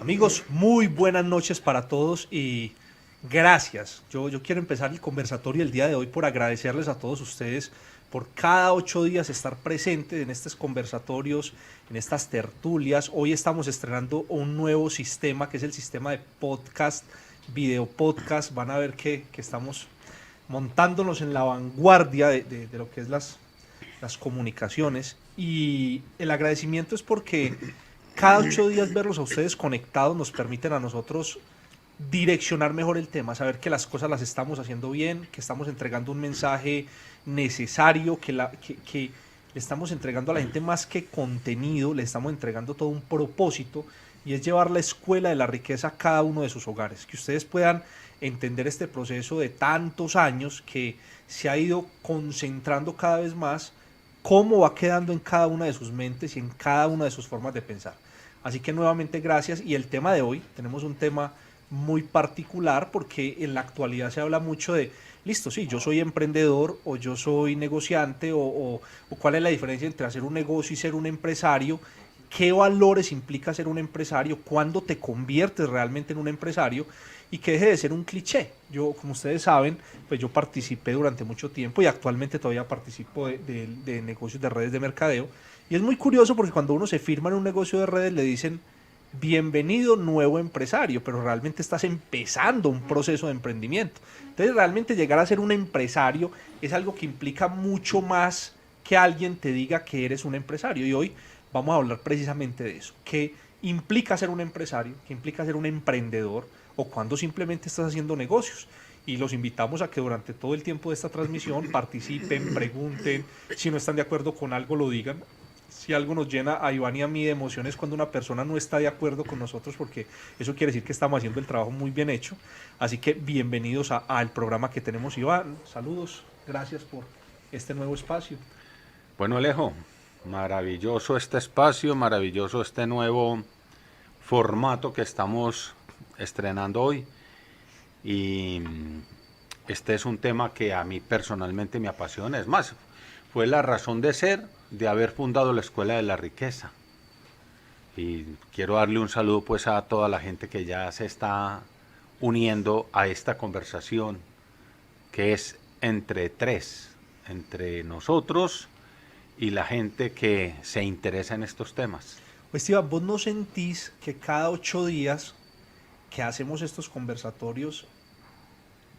Amigos, muy buenas noches para todos y gracias. Yo quiero empezar el conversatorio el día de hoy por agradecerles a todos ustedes por cada 8 días estar presentes en estos conversatorios, en estas tertulias. Hoy estamos estrenando un nuevo sistema que es el sistema de podcast, video podcast. Van a ver que estamos montándonos en la vanguardia de lo que es las comunicaciones. Y el agradecimiento es porque cada 8 días verlos a ustedes conectados nos permiten a nosotros direccionar mejor el tema, saber que las cosas las estamos haciendo bien, que estamos entregando un mensaje necesario, que le estamos entregando a la gente más que contenido, le estamos entregando todo un propósito y es llevar la escuela de la riqueza a cada uno de sus hogares, que ustedes puedan entender este proceso de tantos años que se ha ido concentrando cada vez más, cómo va quedando en cada una de sus mentes y en cada una de sus formas de pensar. Así que nuevamente gracias y el tema de hoy, tenemos un tema muy particular porque en la actualidad se habla mucho de, listo, sí, yo soy emprendedor o yo soy negociante o cuál es la diferencia entre hacer un negocio y ser un empresario, qué valores implica ser un empresario, cuándo te conviertes realmente en un empresario y que deje de ser un cliché. Yo, como ustedes saben, pues yo participé durante mucho tiempo y actualmente todavía participo de negocios de redes de mercadeo. Y es muy curioso porque cuando uno se firma en un negocio de redes le dicen, bienvenido nuevo empresario, pero realmente estás empezando un proceso de emprendimiento. Entonces realmente llegar a ser un empresario es algo que implica mucho más que alguien te diga que eres un empresario. Y hoy vamos a hablar precisamente de eso. ¿Qué implica ser un empresario? ¿Qué implica ser un emprendedor? ¿O cuando simplemente estás haciendo negocios? Y los invitamos a que durante todo el tiempo de esta transmisión participen, pregunten, si no están de acuerdo con algo lo digan. Si algo nos llena a Iván y a mí de emociones cuando una persona no está de acuerdo con nosotros, porque eso quiere decir que estamos haciendo el trabajo muy bien hecho. Así que bienvenidos al programa que tenemos, Iván. Saludos, gracias por este nuevo espacio. Bueno, Alejo, maravilloso este espacio, maravilloso este nuevo formato que estamos estrenando hoy. Y este es un tema que a mí personalmente me apasiona. Es más, fue la razón de ser de haber fundado la Escuela de la Riqueza. Y quiero darle un saludo pues a toda la gente que ya se está uniendo a esta conversación que es entre tres, entre nosotros y la gente que se interesa en estos temas. Pues, Iván, ¿vos no sentís que cada 8 días que hacemos estos conversatorios,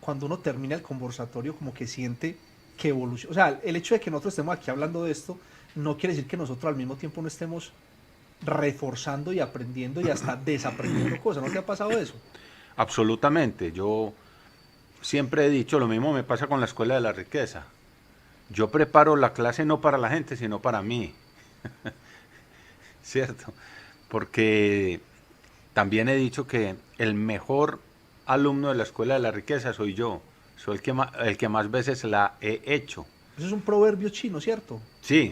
cuando uno termina el conversatorio, como que siente que evoluciona? O sea, el hecho de que nosotros estemos aquí hablando de esto no quiere decir que nosotros al mismo tiempo no estemos reforzando y aprendiendo y hasta desaprendiendo cosas. ¿No te ha pasado eso? Absolutamente. Yo siempre he dicho, lo mismo me pasa con la Escuela de la Riqueza. Yo preparo la clase no para la gente, sino para mí. ¿Cierto? Porque también he dicho que el mejor alumno de la Escuela de la Riqueza soy yo. Soy el que más veces la he hecho. Eso es un proverbio chino, ¿cierto? Sí,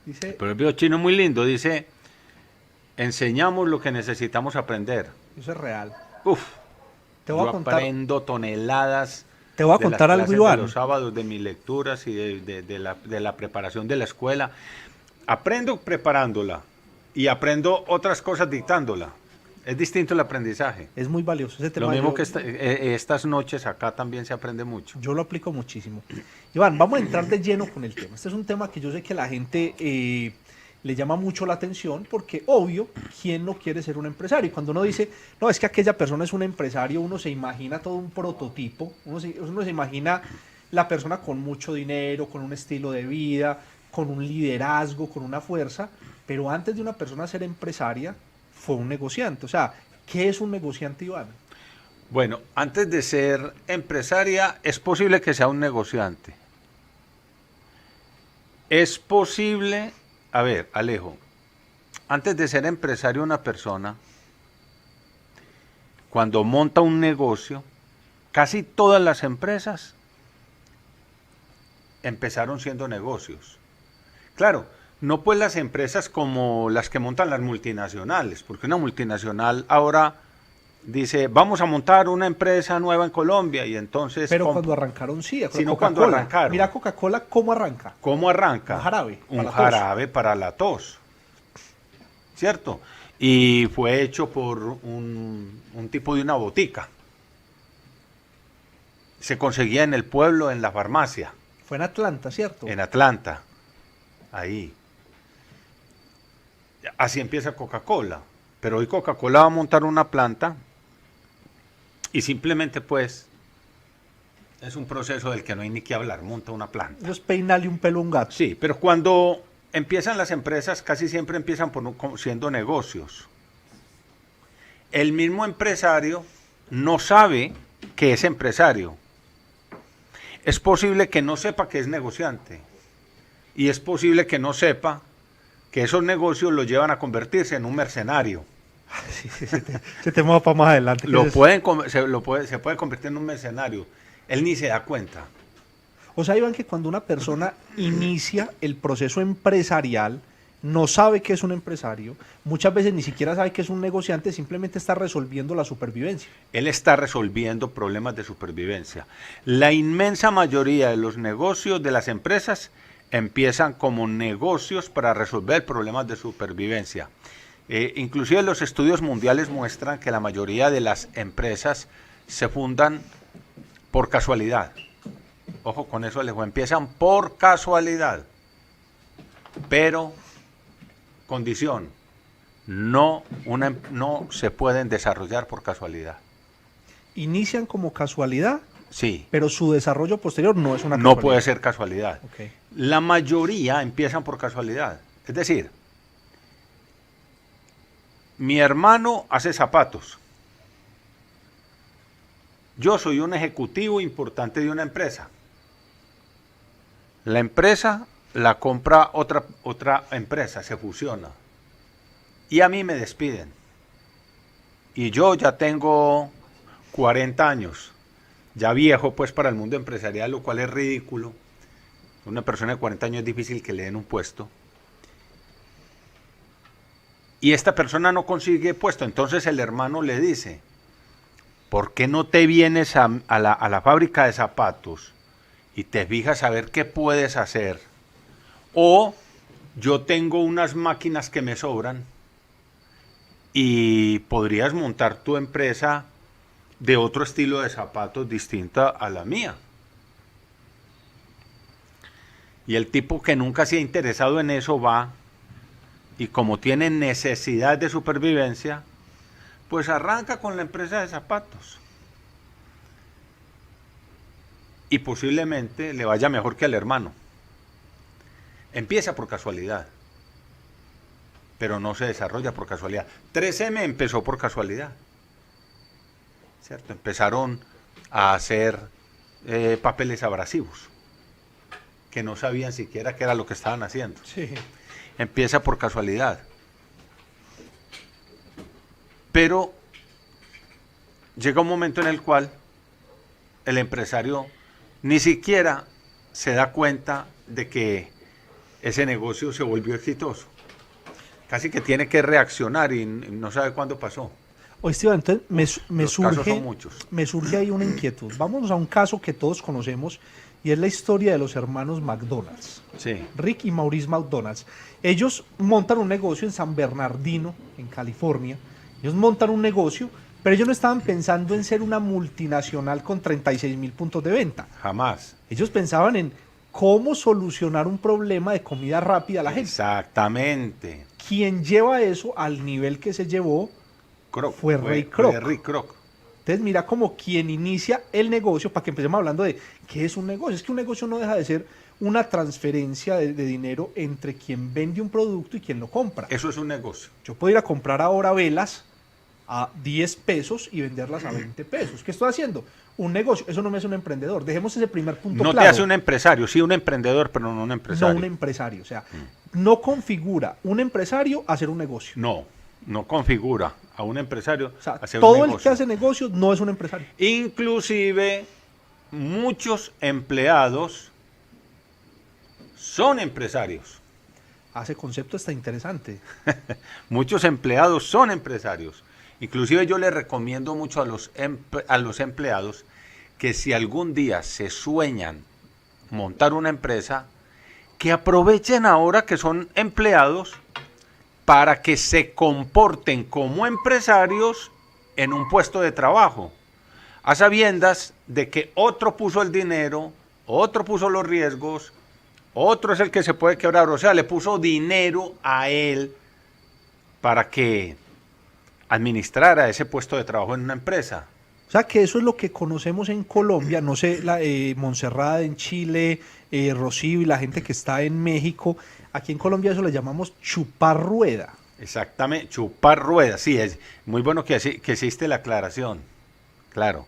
el Dice, proverbio chino es muy lindo. Dice, enseñamos lo que necesitamos aprender. eso es real. Uf, Te voy yo a contar, aprendo toneladas te voy a de las contar algo, clases de Iván. los sábados, de mis lecturas y de la preparación de la escuela. Aprendo preparándola y aprendo otras cosas dictándola. Es distinto el aprendizaje. Es muy valioso ese Lo tema. mismo que estas noches acá también se aprende mucho. Yo lo aplico muchísimo. Iván, vamos a entrar de lleno con el tema. Este es un tema que yo sé que la gente le llama mucho la atención porque, obvio, ¿quién no quiere ser un empresario? Y cuando uno dice, no, es que aquella persona es un empresario, uno se imagina todo un prototipo, uno se imagina la persona con mucho dinero, con un estilo de vida, con un liderazgo, con una fuerza, pero antes de una persona ser empresaria, fue un negociante. O sea, ¿qué es un negociante, Iván? Bueno, antes de ser empresaria, es posible que sea un negociante. Es posible, a ver, Alejo, antes de ser empresario una persona, cuando monta un negocio, casi todas las empresas empezaron siendo negocios. Claro, no pues las empresas como las que montan las multinacionales, porque una multinacional ahora dice, vamos a montar una empresa nueva en Colombia y entonces, Pero cuando arrancaron, sí, sino cuando Coca-Cola. arrancaron. Mira Coca-Cola cómo arranca. ¿Cómo arranca? Un jarabe Un para la tos. jarabe para la tos, ¿cierto? y fue hecho por un tipo de una botica. Se conseguía en el pueblo, en la farmacia. Fue en Atlanta, ¿cierto? En Atlanta, ahí. Así empieza Coca-Cola. Pero hoy Coca-Cola va a montar una planta y simplemente pues es un proceso del que no hay ni que hablar, monta una planta. Eso es peinarle un pelo a un gato. Sí, pero cuando empiezan las empresas, casi siempre empiezan siendo negocios. El mismo empresario no sabe que es empresario. Es posible que no sepa que es negociante. Y es posible que no sepa que esos negocios lo llevan a convertirse en un mercenario. Sí, ese tema va para más adelante. Se puede convertir en un mercenario. Él ni se da cuenta. O sea, Iván, que cuando una persona inicia el proceso empresarial, no sabe que es un empresario, muchas veces ni siquiera sabe que es un negociante, simplemente está resolviendo la supervivencia. Él está resolviendo problemas de supervivencia. La inmensa mayoría de los negocios de las empresas empiezan como negocios para resolver problemas de supervivencia. Inclusive los estudios mundiales muestran que la mayoría de las empresas se fundan por casualidad. Ojo con eso, Alejo, empiezan por casualidad. Pero, condición, no se pueden desarrollar por casualidad. Inician como casualidad, sí, pero su desarrollo posterior no es una casualidad. No puede ser casualidad. Okay. La mayoría empiezan por casualidad. Es decir, mi hermano hace zapatos. Yo soy un ejecutivo importante de una empresa. La empresa la compra otra empresa, se fusiona. Y a mí me despiden. Y yo ya tengo 40 años, ya viejo pues para el mundo empresarial, lo cual es ridículo. Una persona de 40 años es difícil que le den un puesto. Y esta persona no consigue puesto, entonces el hermano le dice, ¿por qué no te vienes a la fábrica de zapatos y te fijas a ver qué puedes hacer? O yo tengo unas máquinas que me sobran y podrías montar tu empresa de otro estilo de zapatos distinta a la mía. Y el tipo que nunca se ha interesado en eso va, y como tiene necesidad de supervivencia, pues arranca con la empresa de zapatos. Y posiblemente le vaya mejor que al hermano. Empieza por casualidad, pero no se desarrolla por casualidad. 3M empezó por casualidad, ¿cierto? Empezaron a hacer papeles abrasivos, que no sabían siquiera qué era lo que estaban haciendo. Sí. Empieza por casualidad. Pero llega un momento en el cual el empresario ni siquiera se da cuenta de que ese negocio se volvió exitoso. Casi que tiene que reaccionar y no sabe cuándo pasó. Oye, Esteban, entonces me surge ahí una inquietud. Vámonos a un caso que todos conocemos y es la historia de los hermanos McDonald's. Sí. Rick y Maurice McDonald's. Ellos montan un negocio en San Bernardino, en California. Ellos montan un negocio, pero ellos no estaban pensando en ser una multinacional con 36.000 puntos de venta. Jamás. Ellos pensaban en cómo solucionar un problema de comida rápida a la gente. Exactamente. Quien lleva eso al nivel que se llevó fue Ray Kroc. Rick Kroc. Entonces mira como quien inicia el negocio, para que empecemos hablando de qué es un negocio. Es que un negocio no deja de ser una transferencia de dinero entre quien vende un producto y quien lo compra. Eso es un negocio. Yo puedo ir a comprar ahora velas a 10 pesos y venderlas a 20 pesos. ¿Qué estoy haciendo? Un negocio. Eso no me hace un emprendedor. Dejemos ese primer punto claro. No te hace un empresario, sí un emprendedor, pero no un empresario. No un empresario. O sea, no configura un empresario a hacer un negocio. No configura a un empresario o sea, hacer todo un negocio. El que hace negocios no es un empresario. Inclusive muchos empleados son empresarios. Ese concepto está interesante. Muchos empleados son empresarios. Inclusive yo les recomiendo mucho a los empleados que si algún día se sueñan montar una empresa, que aprovechen ahora que son empleados para que se comporten como empresarios en un puesto de trabajo, a sabiendas de que otro puso el dinero, otro puso los riesgos, otro es el que se puede quebrar, o sea, le puso dinero a él para que administrara ese puesto de trabajo en una empresa. O sea, que eso es lo que conocemos en Colombia, no sé, Montserrat en Chile, Rocío y la gente que está en México. Aquí en Colombia eso le llamamos chupar rueda. Exactamente, chupar ruedas, sí, es muy bueno que hiciste la aclaración, claro.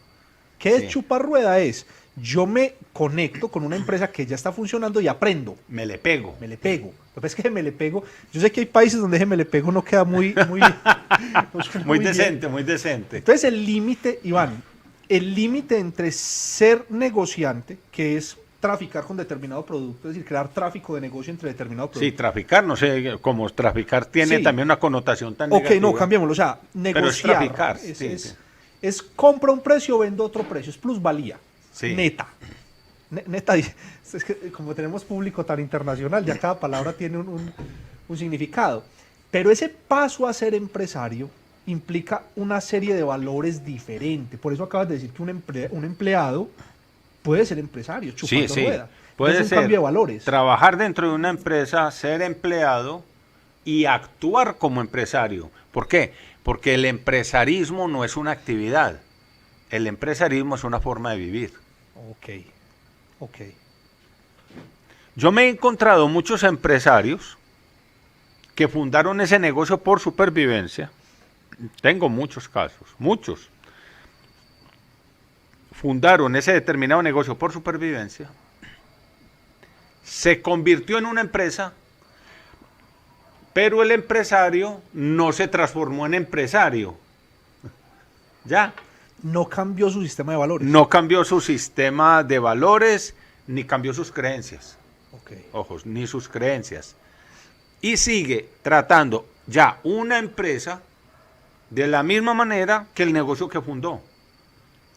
¿Qué Sí. es chupar rueda? Es, yo me conecto con una empresa que ya está funcionando y aprendo. Me le pego. Me le pego. Lo que pasa es que me le pego. Yo sé que hay países donde me le pego no queda muy, muy, no suena Muy bien. decente, muy decente. Entonces el límite, Iván, el límite entre ser negociante, que es traficar con determinado producto, es decir, crear tráfico de negocio entre determinado producto. Sí, traficar, no sé, como traficar tiene Sí. también una connotación tan Ok, negativa. no, cambiémoslo. O sea, Pero es negociar. traficar, Es, sí, es- sí. es compra un precio, vendo otro precio. Es plusvalía. Sí. Neta. Neta, es que como tenemos público tan internacional, ya cada palabra tiene un significado. Pero ese paso a ser empresario implica una serie de valores diferentes. Por eso acabas de decir que un empleado puede ser empresario, chupando Sí, sí. rueda. Puede Es un ser cambio de valores. trabajar dentro de una empresa, ser empleado y actuar como empresario. ¿Por qué? Porque el empresarismo no es una actividad. El empresarismo es una forma de vivir. Ok, ok. Yo me he encontrado muchos empresarios que fundaron ese negocio por supervivencia. Tengo muchos casos, muchos. Fundaron ese determinado negocio por supervivencia. Se convirtió en una empresa, pero el empresario no se transformó en empresario. Ya, No cambió su sistema de valores. no cambió su sistema de valores ni cambió sus creencias. Ok. Ojos, ni sus creencias. Y sigue tratando ya una empresa de la misma manera que el negocio que fundó.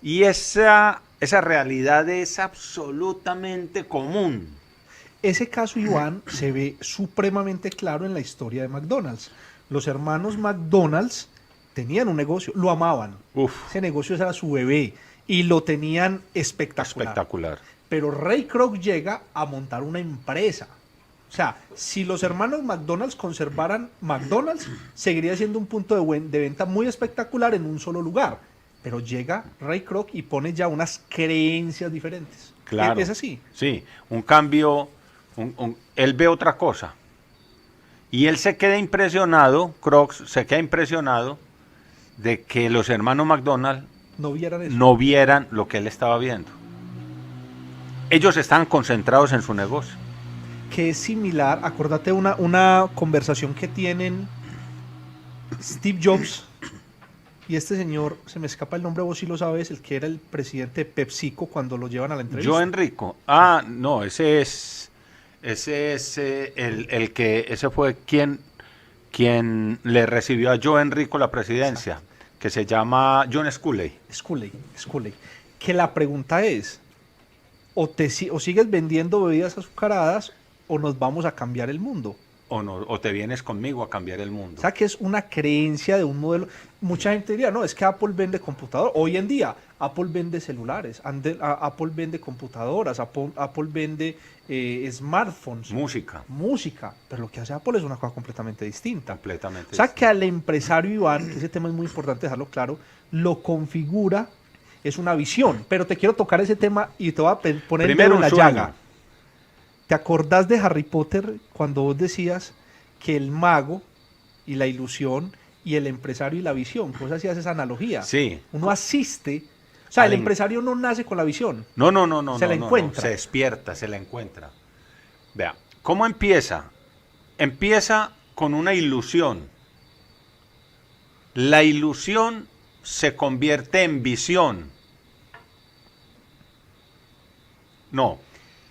Y esa realidad es absolutamente común. Ese caso, Iván, se ve supremamente claro en la historia de McDonald's. Los hermanos McDonald's tenían un negocio, lo amaban. Uf, Ese negocio era su bebé y lo tenían espectacular. espectacular. Pero Ray Kroc llega a montar una empresa. O sea, si los hermanos McDonald's conservaran McDonald's, seguiría siendo un punto de venta muy espectacular en un solo lugar. Pero llega Ray Kroc y pone ya unas creencias diferentes. Claro. Es así. Sí, un cambio, él ve otra cosa. Y él se queda impresionado, Crocs se queda impresionado de que los hermanos McDonald No vieran eso. no vieran lo que él estaba viendo. Ellos estaban concentrados en su negocio. Que es similar, acuérdate una conversación que tienen Steve Jobs y este señor, se me escapa el nombre, vos sí lo sabes, el que era el presidente de PepsiCo cuando lo llevan a la entrevista. Yo Enrico, no, ese fue quien le recibió a Joe Enrico la presidencia, que se llama John Sculley. Sculley. Que la pregunta es, o sigues vendiendo bebidas azucaradas o nos vamos a cambiar el mundo. O te vienes conmigo a cambiar el mundo. O sea, que es una creencia de un modelo. Mucha gente diría, no, es que Apple vende computador. Hoy en día, Apple vende celulares, Apple vende computadoras, Apple vende smartphones, música. Pero lo que hace Apple es una cosa completamente distinta. Completamente. O sea, que al empresario Iván, que ese tema es muy importante dejarlo claro, lo configura, es una visión. Pero te quiero tocar ese tema y te voy a poner el dedo en la llaga. ¿Te acordás de Harry Potter cuando vos decías que el mago y la ilusión y el empresario y la visión? Vos hacías esa analogía. Sí. Uno asiste. O sea, el empresario no nace con la visión. No. Se la encuentra. Se despierta, se la encuentra. Vea, ¿cómo empieza? Empieza con una ilusión. La ilusión se convierte en visión. No.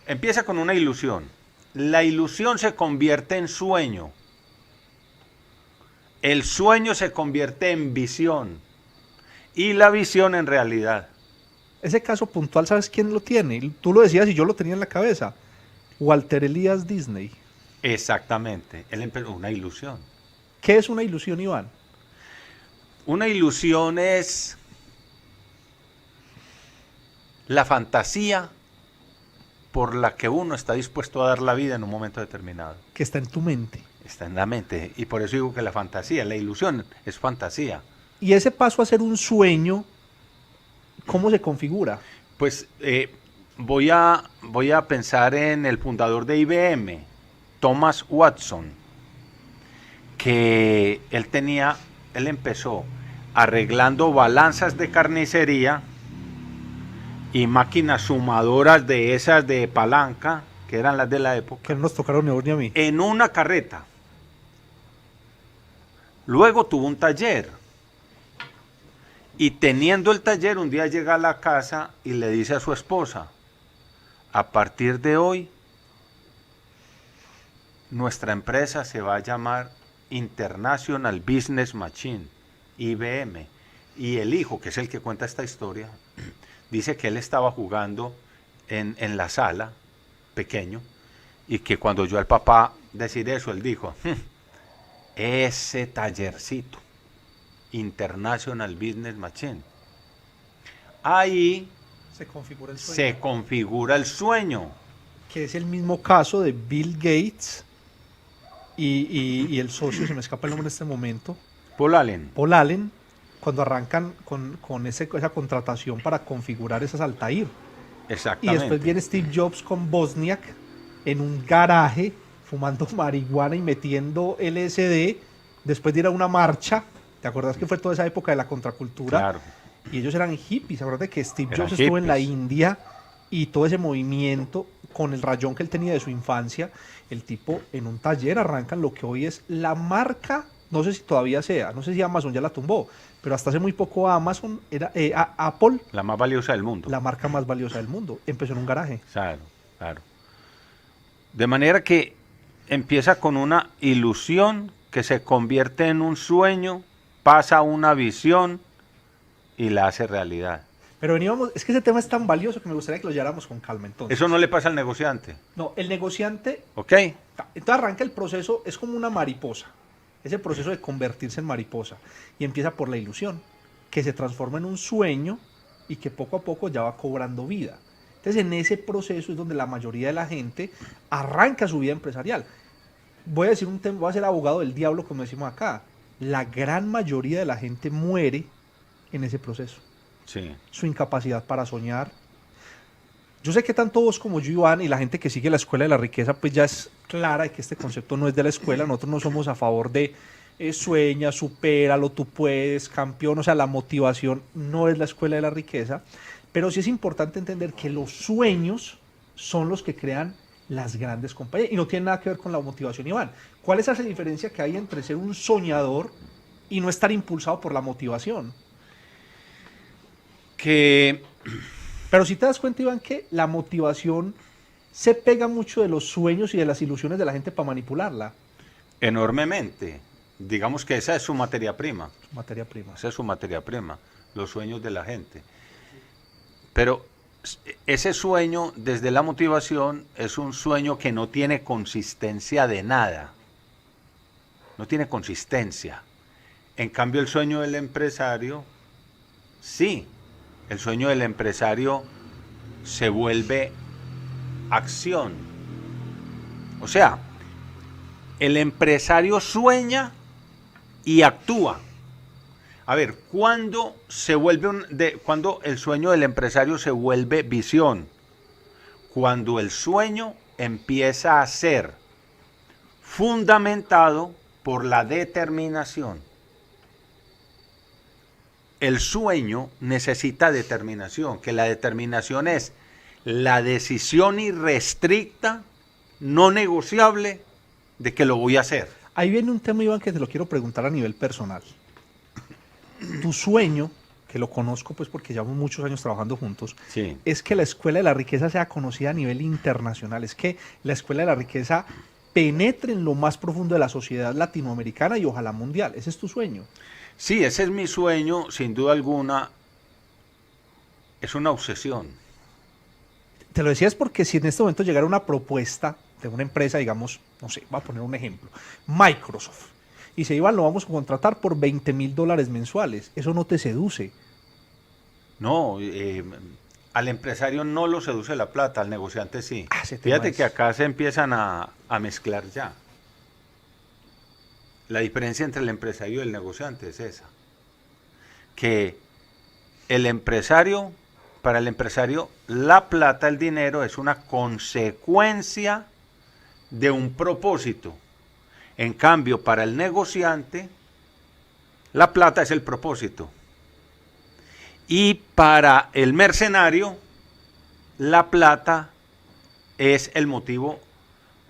Empieza con una ilusión. La ilusión se convierte en sueño. El sueño se convierte en visión. Y la visión en realidad. Ese caso puntual, ¿sabes quién lo tiene? Tú lo decías y yo lo tenía en la cabeza. Walter Elias Disney. Exactamente. Una ilusión. ¿Qué es una ilusión, Iván? Una ilusión es la fantasía por la que uno está dispuesto a dar la vida en un momento determinado. Que está en tu mente. Está en la mente. Y por eso digo que la fantasía, la ilusión es fantasía. Y ese paso a ser un sueño, ¿cómo se configura? Pues voy a pensar en el fundador de IBM, Thomas Watson, que él empezó arreglando balanzas de carnicería y máquinas sumadoras de esas de palanca, que eran las de la época, Que no nos tocaron ni a vos ni a mí. en una carreta. Luego tuvo un taller. Y teniendo el taller, un día llega a la casa y le dice a su esposa, a partir de hoy, nuestra empresa se va a llamar International Business Machine, IBM. Y el hijo, que es el que cuenta esta historia, dice que él estaba jugando en la sala, pequeño, y que cuando oyó al papá decir eso, él dijo, ese tallercito, International Business Machine. Ahí Se configura el sueño. se configura el sueño. Que es el mismo caso de Bill Gates y el socio, se me escapa el nombre en este momento, Paul Allen. Paul Allen, cuando arrancan con esa contratación para configurar esas Altair. Y Exactamente. después viene Steve Jobs con Wozniak en un garaje, fumando marihuana y metiendo LSD, después de ir a una marcha. ¿Te acuerdas que fue toda esa época de la contracultura? Claro. Y ellos eran hippies. Acuérdate que Steve Eran Jobs estuvo en la hippies. India y todo ese movimiento con el rayón que él tenía de su infancia. El tipo en un taller arrancan lo que hoy es la marca, no sé si todavía sea, no sé si Amazon ya la tumbó, pero hasta hace muy poco Amazon era Apple, La más valiosa del mundo. la marca más valiosa del mundo. Empezó en un garaje. Claro, claro. De manera que empieza con una ilusión que se convierte en un sueño, pasa a una visión y la hace realidad. Pero veníamos, es que ese tema es tan valioso que me gustaría que lo lleváramos con calma entonces. Eso no le pasa al negociante, No, el negociante, ¿ok? entonces arranca el proceso, es como una mariposa, ese proceso de convertirse en mariposa, y empieza por la ilusión, que se transforma en un sueño y que poco a poco ya va cobrando vida. Entonces en ese proceso es donde la mayoría de la gente arranca su vida empresarial. Voy a decir un tema, voy a ser abogado del diablo como decimos acá. La gran mayoría de la gente muere en ese proceso. Sí. Su incapacidad para soñar. Yo sé que tanto vos como yo, Iván, y la gente que sigue la Escuela de la Riqueza, pues ya es clara de que este concepto no es de la escuela. Nosotros no somos a favor de sueña, supéralo, tú puedes, campeón. O sea, la motivación no es la Escuela de la Riqueza. Pero sí es importante entender que los sueños son los que crean las grandes compañías. Y no tiene nada que ver con la motivación, Iván. ¿Cuál es esa diferencia que hay entre ser un soñador y no estar impulsado por la motivación? Que Pero si te das cuenta, Iván, que la motivación se pega mucho de los sueños y de las ilusiones de la gente para manipularla. enormemente, digamos que esa es su materia prima. Materia prima. Esa es su materia prima, los sueños de la gente. Pero ese sueño, desde la motivación, es un sueño que no tiene consistencia de nada. No tiene consistencia. En cambio, el sueño del empresario, sí. El sueño del empresario se vuelve acción. O sea, el empresario sueña y actúa. A ver, ¿cuándo cuándo el sueño del empresario se vuelve visión? Cuando el sueño empieza a ser fundamentado por la determinación. El sueño necesita determinación, que la determinación es la decisión irrestricta, no negociable, de que lo voy a hacer. Ahí viene un tema, Iván, que te lo quiero preguntar a nivel personal. Tu sueño, que lo conozco pues porque llevamos muchos años trabajando juntos, Sí. es que la Escuela de la Riqueza sea conocida a nivel internacional, es que la Escuela de la Riqueza penetre en lo más profundo de la sociedad latinoamericana y ojalá mundial. Ese es tu sueño. Sí, ese es mi sueño, sin duda alguna. Es una obsesión. Te lo decía es porque si en este momento llegara una propuesta de una empresa, digamos, no sé, voy a poner un ejemplo, Microsoft, y dice, Iván, lo vamos a contratar por $20,000 mensuales. Eso no te seduce. No, al empresario no lo seduce la plata, al negociante sí. Ese tema Fíjate es- que acá se empiezan a mezclar ya. La diferencia entre el empresario y el negociante es esa. Que el empresario, para el empresario, la plata, el dinero, es una consecuencia de un propósito. En cambio, para el negociante, la plata es el propósito. Y para el mercenario, la plata es el motivo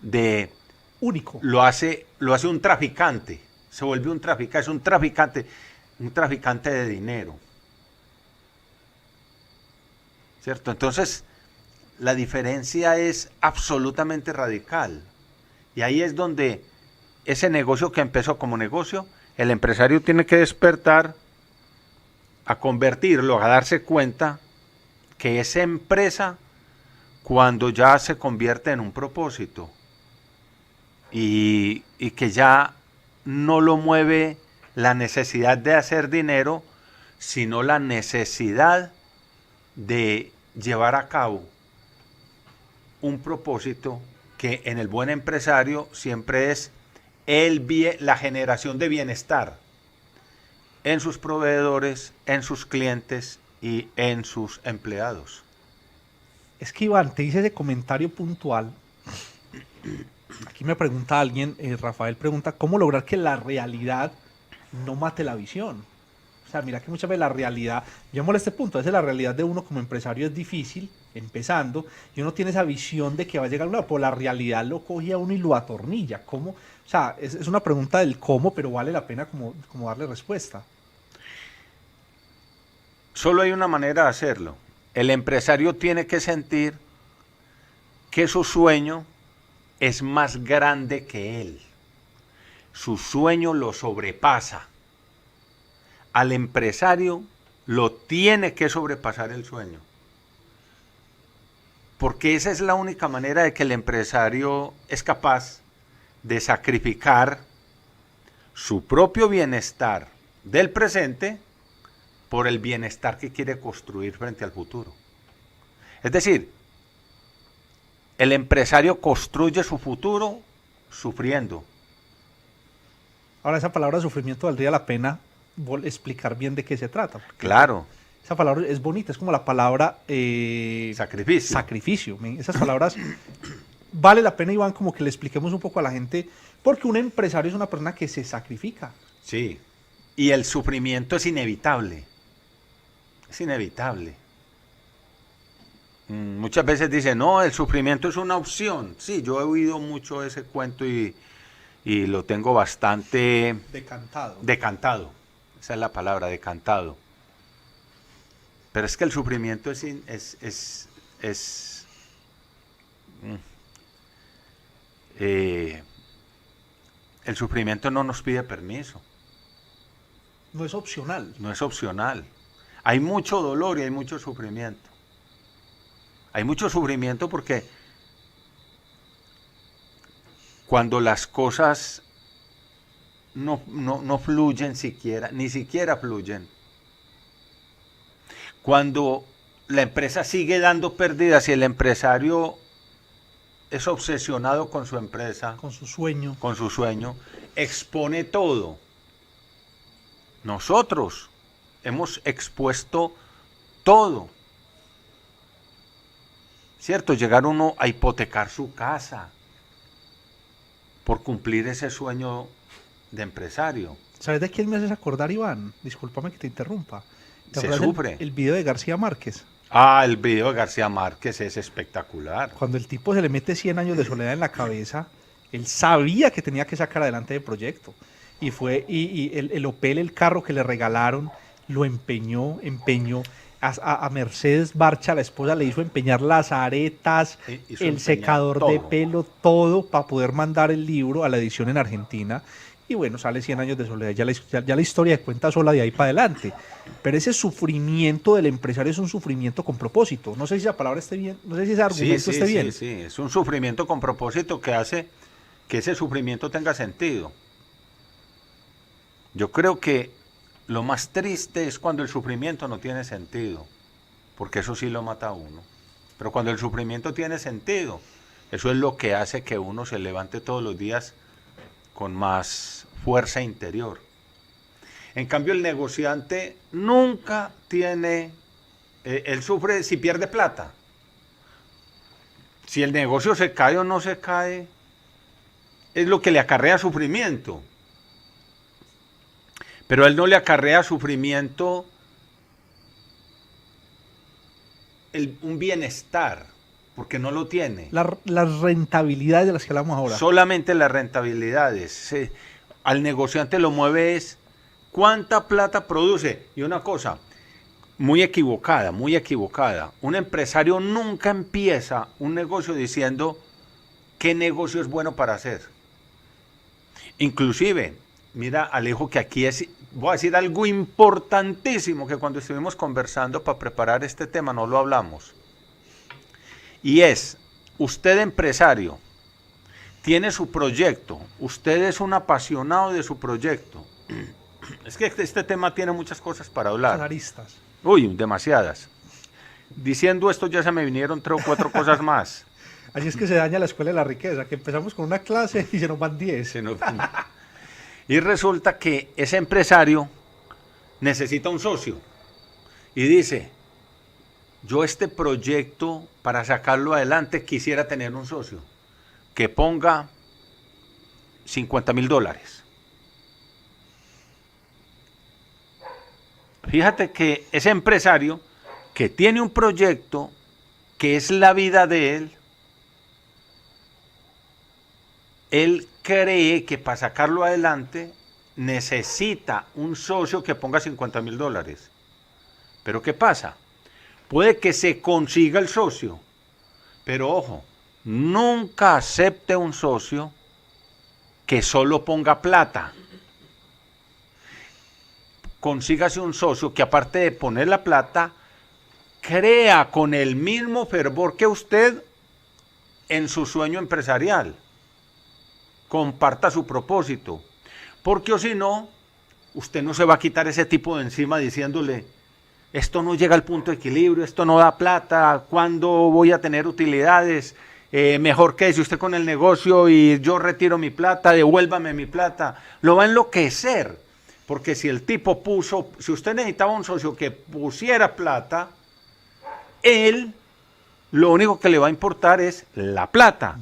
de... Único. Lo hace un traficante. Se vuelve un traficante, es un traficante de dinero. ¿Cierto? Entonces, la diferencia es absolutamente radical. Y ahí es donde ese negocio que empezó como negocio, el empresario tiene que despertar a convertirlo, a darse cuenta que esa empresa, cuando ya se convierte en un propósito y que ya no lo mueve la necesidad de hacer dinero, sino la necesidad de llevar a cabo un propósito que en el buen empresario siempre es la generación de bienestar en sus proveedores, en sus clientes y en sus empleados. Es que Iván, te hice ese comentario puntual. Aquí me pregunta alguien, Rafael pregunta, ¿cómo lograr que la realidad no mate la visión? O sea, mira que muchas veces la realidad, llevémosle a este punto, a veces la realidad de uno como empresario es difícil, empezando, y uno tiene esa visión de que va a llegar a un lado, pero la realidad lo coge a uno y lo atornilla. ¿Cómo? O sea, es una pregunta del cómo, pero vale la pena como darle respuesta. Solo hay una manera de hacerlo. El empresario tiene que sentir que su sueño es más grande que él. Su sueño lo sobrepasa. Al empresario lo tiene que sobrepasar el sueño. Porque esa es la única manera de que el empresario es capaz de sacrificar su propio bienestar del presente por el bienestar que quiere construir frente al futuro. Es decir, el empresario construye su futuro sufriendo. Ahora, esa palabra sufrimiento valdría la pena explicar bien de qué se trata. Claro. Esa palabra es bonita, es como la palabra sacrificio. Sacrificio. Esas palabras vale la pena, Iván, como que le expliquemos un poco a la gente, porque un empresario es una persona que se sacrifica. Sí, y el sufrimiento es inevitable. Es inevitable. Muchas veces dicen, no, el sufrimiento es una opción. Sí, yo he oído mucho ese cuento y lo tengo bastante decantado. Esa es la palabra, decantado. Pero es que el sufrimiento el sufrimiento no nos pide permiso. No es opcional. No es opcional. Hay mucho dolor y hay mucho sufrimiento. Hay mucho sufrimiento porque cuando las cosas no fluyen siquiera, ni siquiera fluyen. Cuando la empresa sigue dando pérdidas y el empresario es obsesionado con su empresa, con su sueño, expone todo. Nosotros hemos expuesto todo. ¿Cierto? Llegar uno a hipotecar su casa por cumplir ese sueño de empresario. ¿Sabes de quién me haces acordar, Iván? Discúlpame que te interrumpa. Se sufre. El video de García Márquez. Ah, el video de García Márquez es espectacular. Cuando el tipo se le mete 100 años de soledad en la cabeza, él sabía que tenía que sacar adelante el proyecto. Y fue, y el Opel, el carro que le regalaron, lo empeñó. A Mercedes Barcha, la esposa, le hizo empeñar las aretas, el secador todo de pelo, todo para poder mandar el libro a la edición en Argentina. Y bueno, sale 100 años de soledad, ya la historia cuenta sola de ahí para adelante. Pero ese sufrimiento del empresario es un sufrimiento con propósito. No sé si esa palabra esté bien, no sé si ese argumento esté bien. Sí, es un sufrimiento con propósito que hace que ese sufrimiento tenga sentido. Yo creo que lo más triste es cuando el sufrimiento no tiene sentido, porque eso sí lo mata a uno. Pero cuando el sufrimiento tiene sentido, eso es lo que hace que uno se levante todos los días con más fuerza interior. En cambio, el negociante nunca tiene, él sufre si pierde plata. Si el negocio se cae o no se cae, es lo que le acarrea sufrimiento. Pero a él no le acarrea sufrimiento un bienestar, porque no lo tiene. Las rentabilidades de las que hablamos ahora. Solamente las rentabilidades. Al negociante lo mueve es cuánta plata produce. Y una cosa, muy equivocada, muy equivocada. Un empresario nunca empieza un negocio diciendo qué negocio es bueno para hacer. Inclusive, mira, Alejo, que aquí voy a decir algo importantísimo que cuando estuvimos conversando para preparar este tema no lo hablamos. Y es, usted empresario, tiene su proyecto, usted es un apasionado de su proyecto. Es que este tema tiene muchas cosas para hablar. Aristas. Uy, demasiadas. Diciendo esto ya se me vinieron 3 o 4 cosas más. Así es que se daña la escuela de la riqueza, que empezamos con una clase y se nos van 10. Y resulta que ese empresario necesita un socio. Y dice, yo este proyecto, para sacarlo adelante, quisiera tener un socio que ponga $50,000. Fíjate que ese empresario que tiene un proyecto que es la vida de él cree que para sacarlo adelante necesita un socio que ponga $50,000. Pero ¿qué pasa? Puede que se consiga el socio, pero ojo, nunca acepte un socio que solo ponga plata. Consígase un socio que aparte de poner la plata, crea con el mismo fervor que usted en su sueño empresarial. Comparta su propósito, porque o si no, usted no se va a quitar ese tipo de encima diciéndole, esto no llega al punto de equilibrio, esto no da plata, ¿cuándo voy a tener utilidades? Mejor que si usted con el negocio y yo retiro mi plata, devuélvame mi plata. Lo va a enloquecer, porque si el tipo si usted necesitaba un socio que pusiera plata, él lo único que le va a importar es la plata,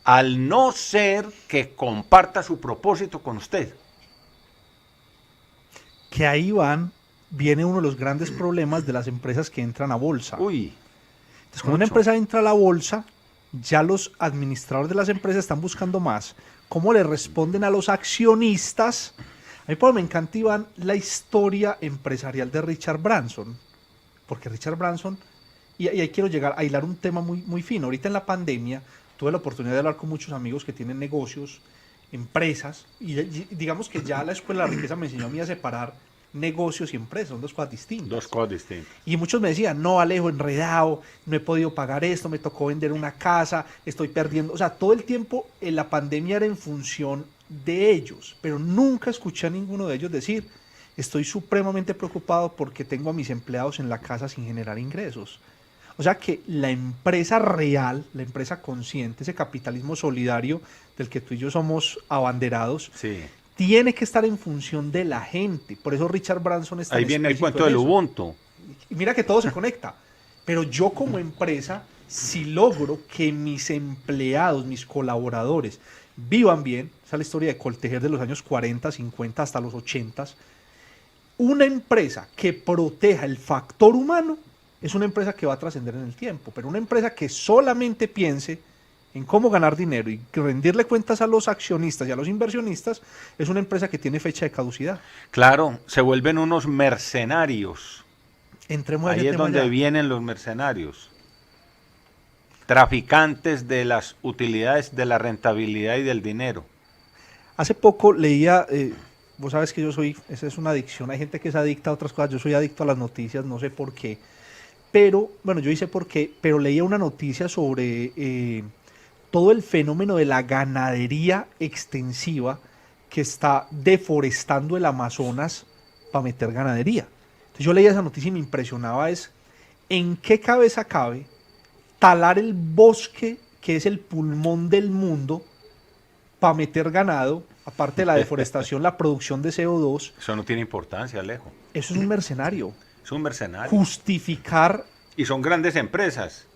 al no ser que comparta su propósito con usted. Que ahí viene uno de los grandes problemas de las empresas que entran a bolsa. Uy. Entonces, cuando una empresa entra a la bolsa, ya los administradores de las empresas están buscando más cómo le responden a los accionistas. A mí me encanta, Iván, la historia empresarial de Richard Branson, porque Richard Branson, y ahí quiero llegar a hilar un tema muy, muy fino. Ahorita en la pandemia tuve la oportunidad de hablar con muchos amigos que tienen negocios, empresas, y digamos que ya la escuela de la riqueza me enseñó a mí a separar negocios y empresas, son dos cosas distintas. Dos cosas distintas. Y muchos me decían, no, Alejo, enredado, no he podido pagar esto, me tocó vender una casa, estoy perdiendo. O sea, todo el tiempo en la pandemia era en función de ellos, pero nunca escuché a ninguno de ellos decir, estoy supremamente preocupado porque tengo a mis empleados en la casa sin generar ingresos. O sea que la empresa real, la empresa consciente, ese capitalismo solidario del que tú y yo somos abanderados, sí, tiene que estar en función de la gente. Por eso Richard Branson está ahí viene el cuento del Ubuntu. Y mira que todo se conecta. Pero yo como empresa, si logro que mis empleados, mis colaboradores, vivan bien, esa es la historia de Coltejer de los años 40, 50 hasta los 80, una empresa que proteja el factor humano es una empresa que va a trascender en el tiempo, pero una empresa que solamente piense en cómo ganar dinero y rendirle cuentas a los accionistas y a los inversionistas, es una empresa que tiene fecha de caducidad. Claro, se vuelven unos mercenarios. Entremos ahí es donde allá. Vienen los mercenarios. Traficantes de las utilidades, de la rentabilidad y del dinero. Hace poco leía, vos sabes que esa es una adicción, hay gente que es adicta a otras cosas, yo soy adicto a las noticias, no sé por qué, pero, bueno, yo hice por qué, pero leía una noticia sobre todo el fenómeno de la ganadería extensiva que está deforestando el Amazonas para meter ganadería. Entonces yo leía esa noticia y me impresionaba es en qué cabeza cabe talar el bosque que es el pulmón del mundo para meter ganado, aparte de la deforestación, la producción de CO2. Eso no tiene importancia, Alejo. Eso es un mercenario. Es un mercenario. Justificar. Y son grandes empresas.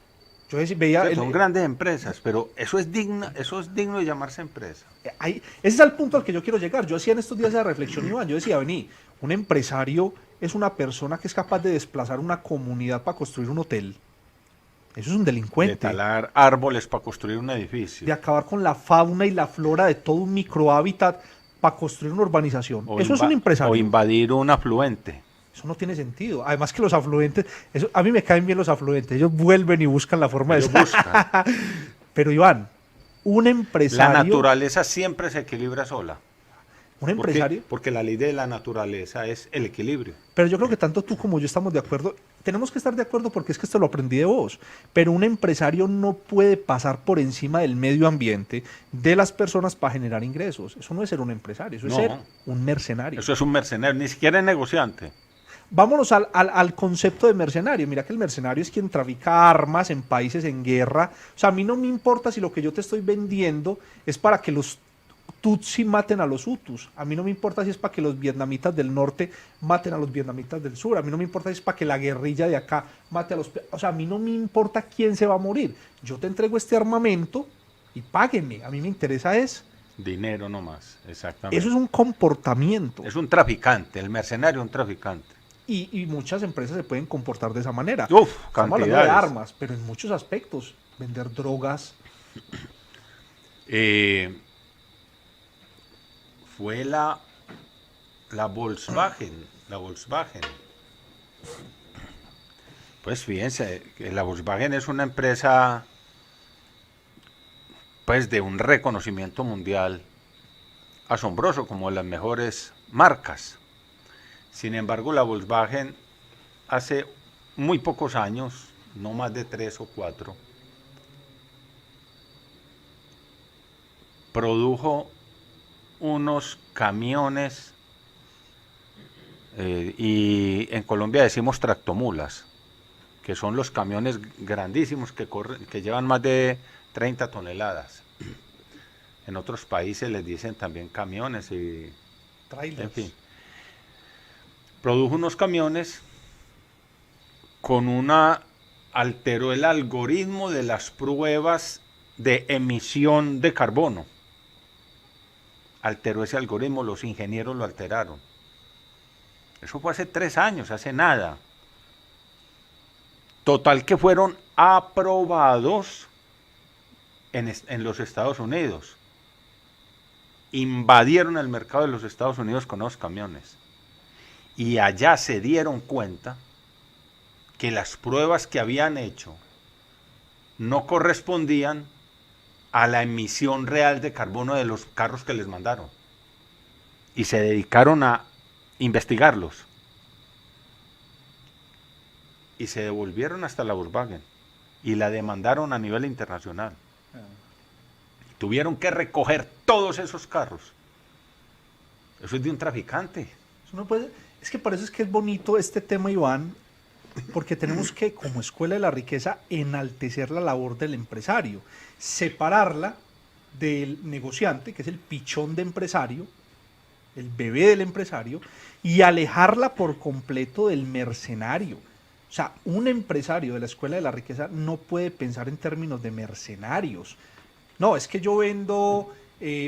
Yo veía. Son grandes empresas, pero eso es digno de llamarse empresa. Ese es el punto al que yo quiero llegar. Yo hacía en estos días esa reflexión, Iván. Yo decía, vení, un empresario es una persona que es capaz de desplazar una comunidad para construir un hotel. Eso es un delincuente. De talar árboles para construir un edificio. De acabar con la fauna y la flora de todo un microhábitat para construir una urbanización. Eso es un empresario. O invadir un afluente. Eso no tiene sentido. Además que los afluentes, a mí me caen bien los afluentes. Ellos vuelven y buscan la forma de buscan. Pero Iván, un empresario... La naturaleza siempre se equilibra sola. Un empresario... Porque la ley de la naturaleza es el equilibrio. Pero yo creo que tanto tú como yo estamos de acuerdo. Tenemos que estar de acuerdo porque es que esto lo aprendí de vos. Pero un empresario no puede pasar por encima del medio ambiente de las personas para generar ingresos. Eso no es ser un empresario, eso es ser un mercenario. Eso es un mercenario, ni siquiera es negociante. Vámonos al concepto de mercenario. Mira que el mercenario es quien trafica armas en países en guerra. O sea, a mí no me importa si lo que yo te estoy vendiendo es para que los Tutsi maten a los Hutus. A mí no me importa si es para que los vietnamitas del norte maten a los vietnamitas del sur. A mí no me importa si es para que la guerrilla de acá mate a los... O sea, a mí no me importa quién se va a morir. Yo te entrego este armamento y páguenme. A mí me interesa es... dinero nomás, exactamente. Eso es un comportamiento. Es un traficante, el mercenario es un traficante. Y muchas empresas se pueden comportar de esa manera. Uf, estamos hablando de armas, pero en muchos aspectos. Vender drogas. Fue la Volkswagen. La Volkswagen. Pues fíjense, que la Volkswagen es una empresa pues de un reconocimiento mundial asombroso, como de las mejores marcas. Sin embargo, la Volkswagen hace muy pocos años, no más de 3 o 4, produjo unos camiones, y en Colombia decimos tractomulas, que son los camiones grandísimos que llevan más de 30 toneladas. En otros países les dicen también camiones y trailers. En fin. Produjo unos camiones alteró el algoritmo de las pruebas de emisión de carbono. Alteró ese algoritmo, los ingenieros lo alteraron. Eso fue hace 3 años, hace nada. Total que fueron aprobados en los Estados Unidos. Invadieron el mercado de los Estados Unidos con los camiones. Y allá se dieron cuenta que las pruebas que habían hecho no correspondían a la emisión real de carbono de los carros que les mandaron. Y se dedicaron a investigarlos. Y se devolvieron hasta la Volkswagen. Y la demandaron a nivel internacional. Tuvieron que recoger todos esos carros. Eso es de un traficante. Eso no puede... Es que por eso es que es bonito este tema, Iván, porque tenemos que, como escuela de la riqueza, enaltecer la labor del empresario, separarla del negociante, que es el pichón de empresario, el bebé del empresario, y alejarla por completo del mercenario. O sea, un empresario de la escuela de la riqueza no puede pensar en términos de mercenarios. No, es que yo vendo...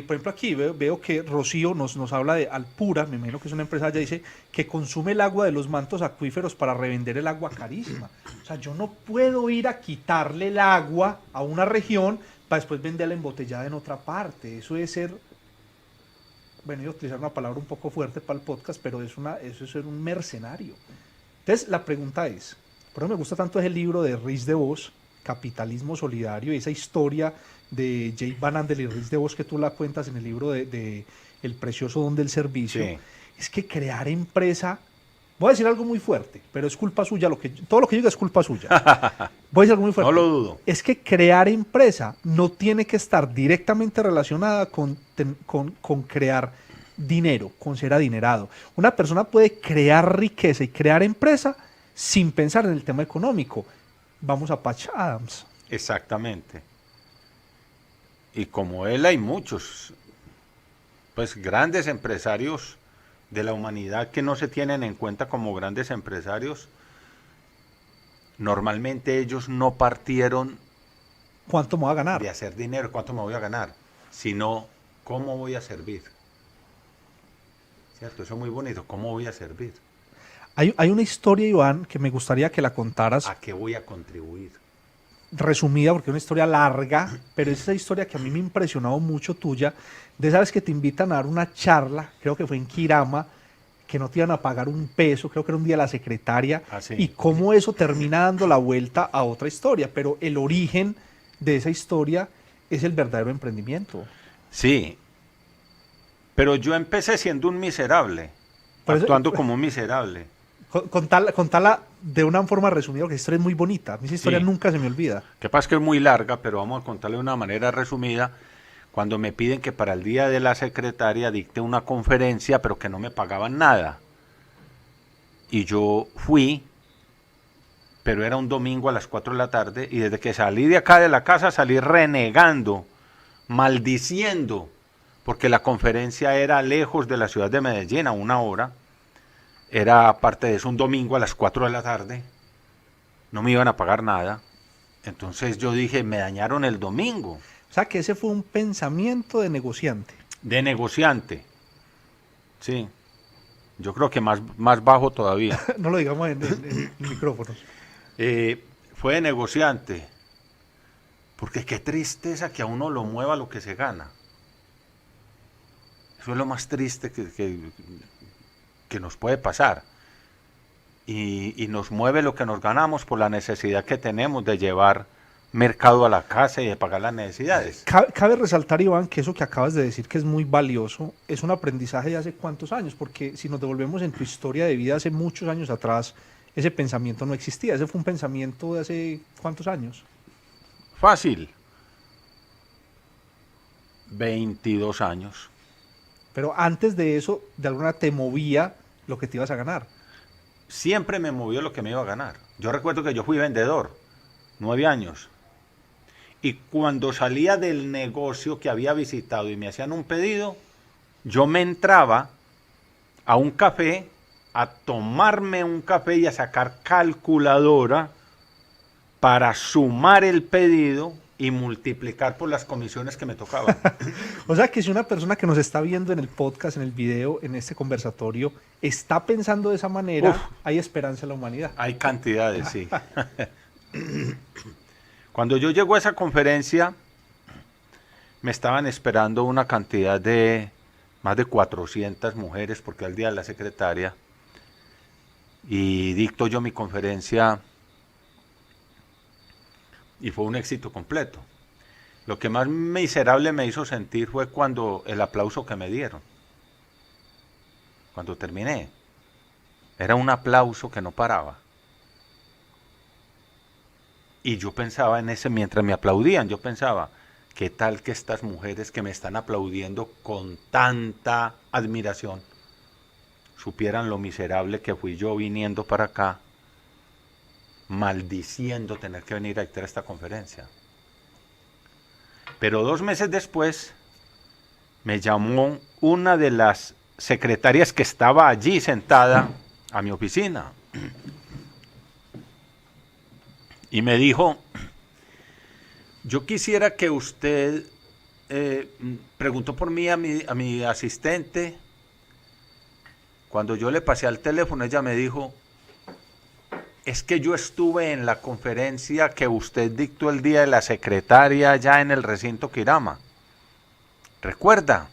por ejemplo, aquí veo que Rocío nos habla de Alpura, me imagino que es una empresa, ya dice que consume el agua de los mantos acuíferos para revender el agua carísima. O sea, yo no puedo ir a quitarle el agua a una región para después venderla embotellada en otra parte. Eso es ser, bueno, yo voy a utilizar una palabra un poco fuerte para el podcast, pero eso es ser un mercenario. Entonces, la pregunta es, por eso me gusta tanto ese libro de Ruiz de Vos, Capitalismo Solidario, y esa historia de Jay Van Andel y Ruiz de Vos que tú la cuentas en el libro de El precioso don del servicio, sí. Es que crear empresa, voy a decir algo muy fuerte, pero es culpa suya, todo lo que yo diga es culpa suya. Voy a decir algo muy fuerte. No lo dudo. Es que crear empresa no tiene que estar directamente relacionada con crear dinero, con ser adinerado. Una persona puede crear riqueza y crear empresa sin pensar en el tema económico. Vamos a Patch Adams. Exactamente. Y como él hay muchos, pues grandes empresarios de la humanidad que no se tienen en cuenta como grandes empresarios. Normalmente ellos no partieron ¿Cuánto me voy a ganar? de hacer dinero, cuánto me voy a ganar, sino cómo voy a servir. ¿Cierto? Eso es muy bonito, cómo voy a servir, Hay una historia, Iván, que me gustaría que la contaras, a qué voy a contribuir. resumida, porque es una historia larga, pero es esa historia que a mí me ha impresionado mucho tuya, de sabes que te invitan a dar una charla, creo que fue en Kirama, que no te iban a pagar un peso, creo que era un día la secretaria, Así. y cómo eso termina dando la vuelta a otra historia, pero el origen de esa historia es el verdadero emprendimiento. Sí, pero yo empecé siendo un miserable, Por eso- actuando como un miserable. Contala de una forma resumida, porque esa historia es muy bonita, a mí esa historia Sí. nunca se me olvida. Que pasa que es muy larga, pero vamos a contarle de una manera resumida. Cuando me piden que para el día de la secretaria dicte una conferencia, pero que no me pagaban nada. Y yo fui, pero era un domingo a las 4 de la tarde, y desde que salí de acá de la casa salí renegando, maldiciendo, porque la conferencia era lejos de la ciudad de Medellín, a 1 hora. Era, aparte de eso, un domingo a las 4 de la tarde. No me iban a pagar nada. Entonces yo dije, me dañaron el domingo. O sea que ese fue un pensamiento de negociante. De negociante. Sí. Yo creo que más bajo todavía. No lo digamos en micrófonos. Fue de negociante. Porque qué tristeza que a uno lo mueva lo que se gana. Eso es lo más triste que nos puede pasar. Y nos mueve lo que nos ganamos por la necesidad que tenemos de llevar mercado a la casa y de pagar las necesidades. Cabe resaltar, Iván, que eso que acabas de decir, que es muy valioso, es un aprendizaje de hace cuántos años, porque si nos devolvemos en tu historia de vida hace muchos años atrás, ese pensamiento no existía. Ese fue un pensamiento de hace cuántos años. Fácil. 22 años. Pero antes de eso, de alguna manera te movía lo que te ibas a ganar. Siempre me movió lo que me iba a ganar. Yo recuerdo que yo fui vendedor, 9 años. Y cuando salía del negocio que había visitado y me hacían un pedido, yo me entraba a un café, a tomarme un café y a sacar calculadora para sumar el pedido y multiplicar por las comisiones que me tocaban. O sea que si una persona que nos está viendo en el podcast, en el video, en este conversatorio, está pensando de esa manera, Uf. hay esperanza en la humanidad. Hay cantidades, sí. Cuando yo llego a esa conferencia, me estaban esperando una cantidad de más de 400 mujeres, porque al día de la secretaria, y dicto yo mi conferencia, y fue un éxito completo. Lo que más miserable me hizo sentir fue cuando el aplauso que me dieron, cuando terminé. Era un aplauso que no paraba. Y yo pensaba en ese, mientras me aplaudían, yo pensaba, ¿qué tal que estas mujeres que me están aplaudiendo con tanta admiración supieran lo miserable que fui yo viniendo para acá, maldiciendo tener que venir a dictar esta conferencia? Pero 2 meses después me llamó una de las secretarias que estaba allí sentada a mi oficina y me dijo, yo quisiera que usted preguntó por mí a mi asistente. Cuando yo le pasé al teléfono, ella me dijo, es que yo estuve en la conferencia que usted dictó el día de la secretaria allá en el recinto Kirama. ¿Recuerda?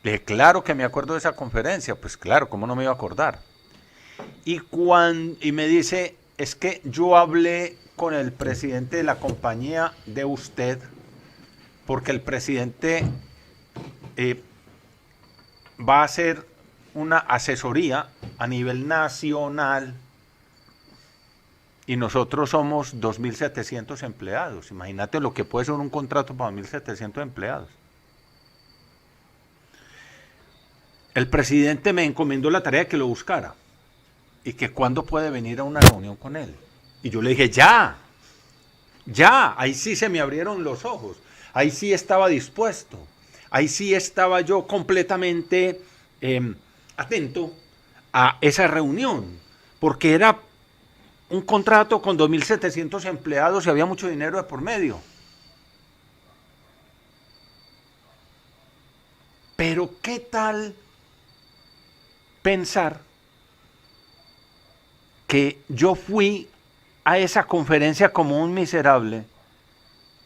Le dije, claro que me acuerdo de esa conferencia. Pues claro, ¿cómo no me iba a acordar? Y me dice, es que yo hablé con el presidente de la compañía de usted, porque el presidente va a hacer una asesoría a nivel nacional y nosotros somos 2.700 empleados. Imagínate lo que puede ser un contrato para 2.700 empleados. el presidente me encomendó la tarea de que lo buscara y que cuándo puede venir a una reunión con él. Y yo le dije, ya, ahí sí se me abrieron los ojos, ahí sí estaba dispuesto, ahí sí estaba yo completamente atento a esa reunión, porque era un contrato con 2.700 empleados y había mucho dinero de por medio. Pero ¿qué tal pensar que yo fui a esa conferencia como un miserable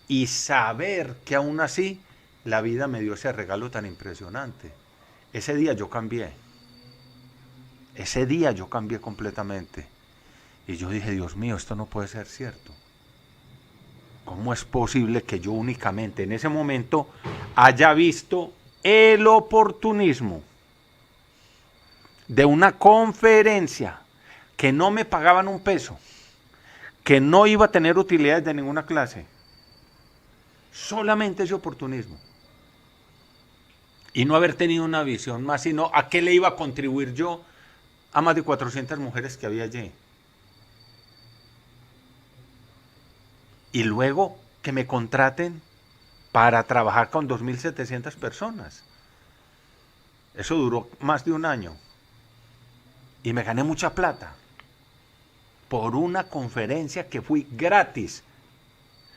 y saber que aún así la vida me dio ese regalo tan impresionante? Ese día yo cambié. Ese día yo cambié completamente. Y yo dije, Dios mío, esto no puede ser cierto. ¿Cómo es posible que yo únicamente en ese momento haya visto el oportunismo de una conferencia que no me pagaban un peso, que no iba a tener utilidades de ninguna clase? Solamente ese oportunismo. Y no haber tenido una visión más, sino a qué le iba a contribuir yo a más de 400 mujeres que había allí. Y luego que me contraten para trabajar con 2.700 personas. Eso duró más de un año. Y me gané mucha plata por una conferencia que fui gratis.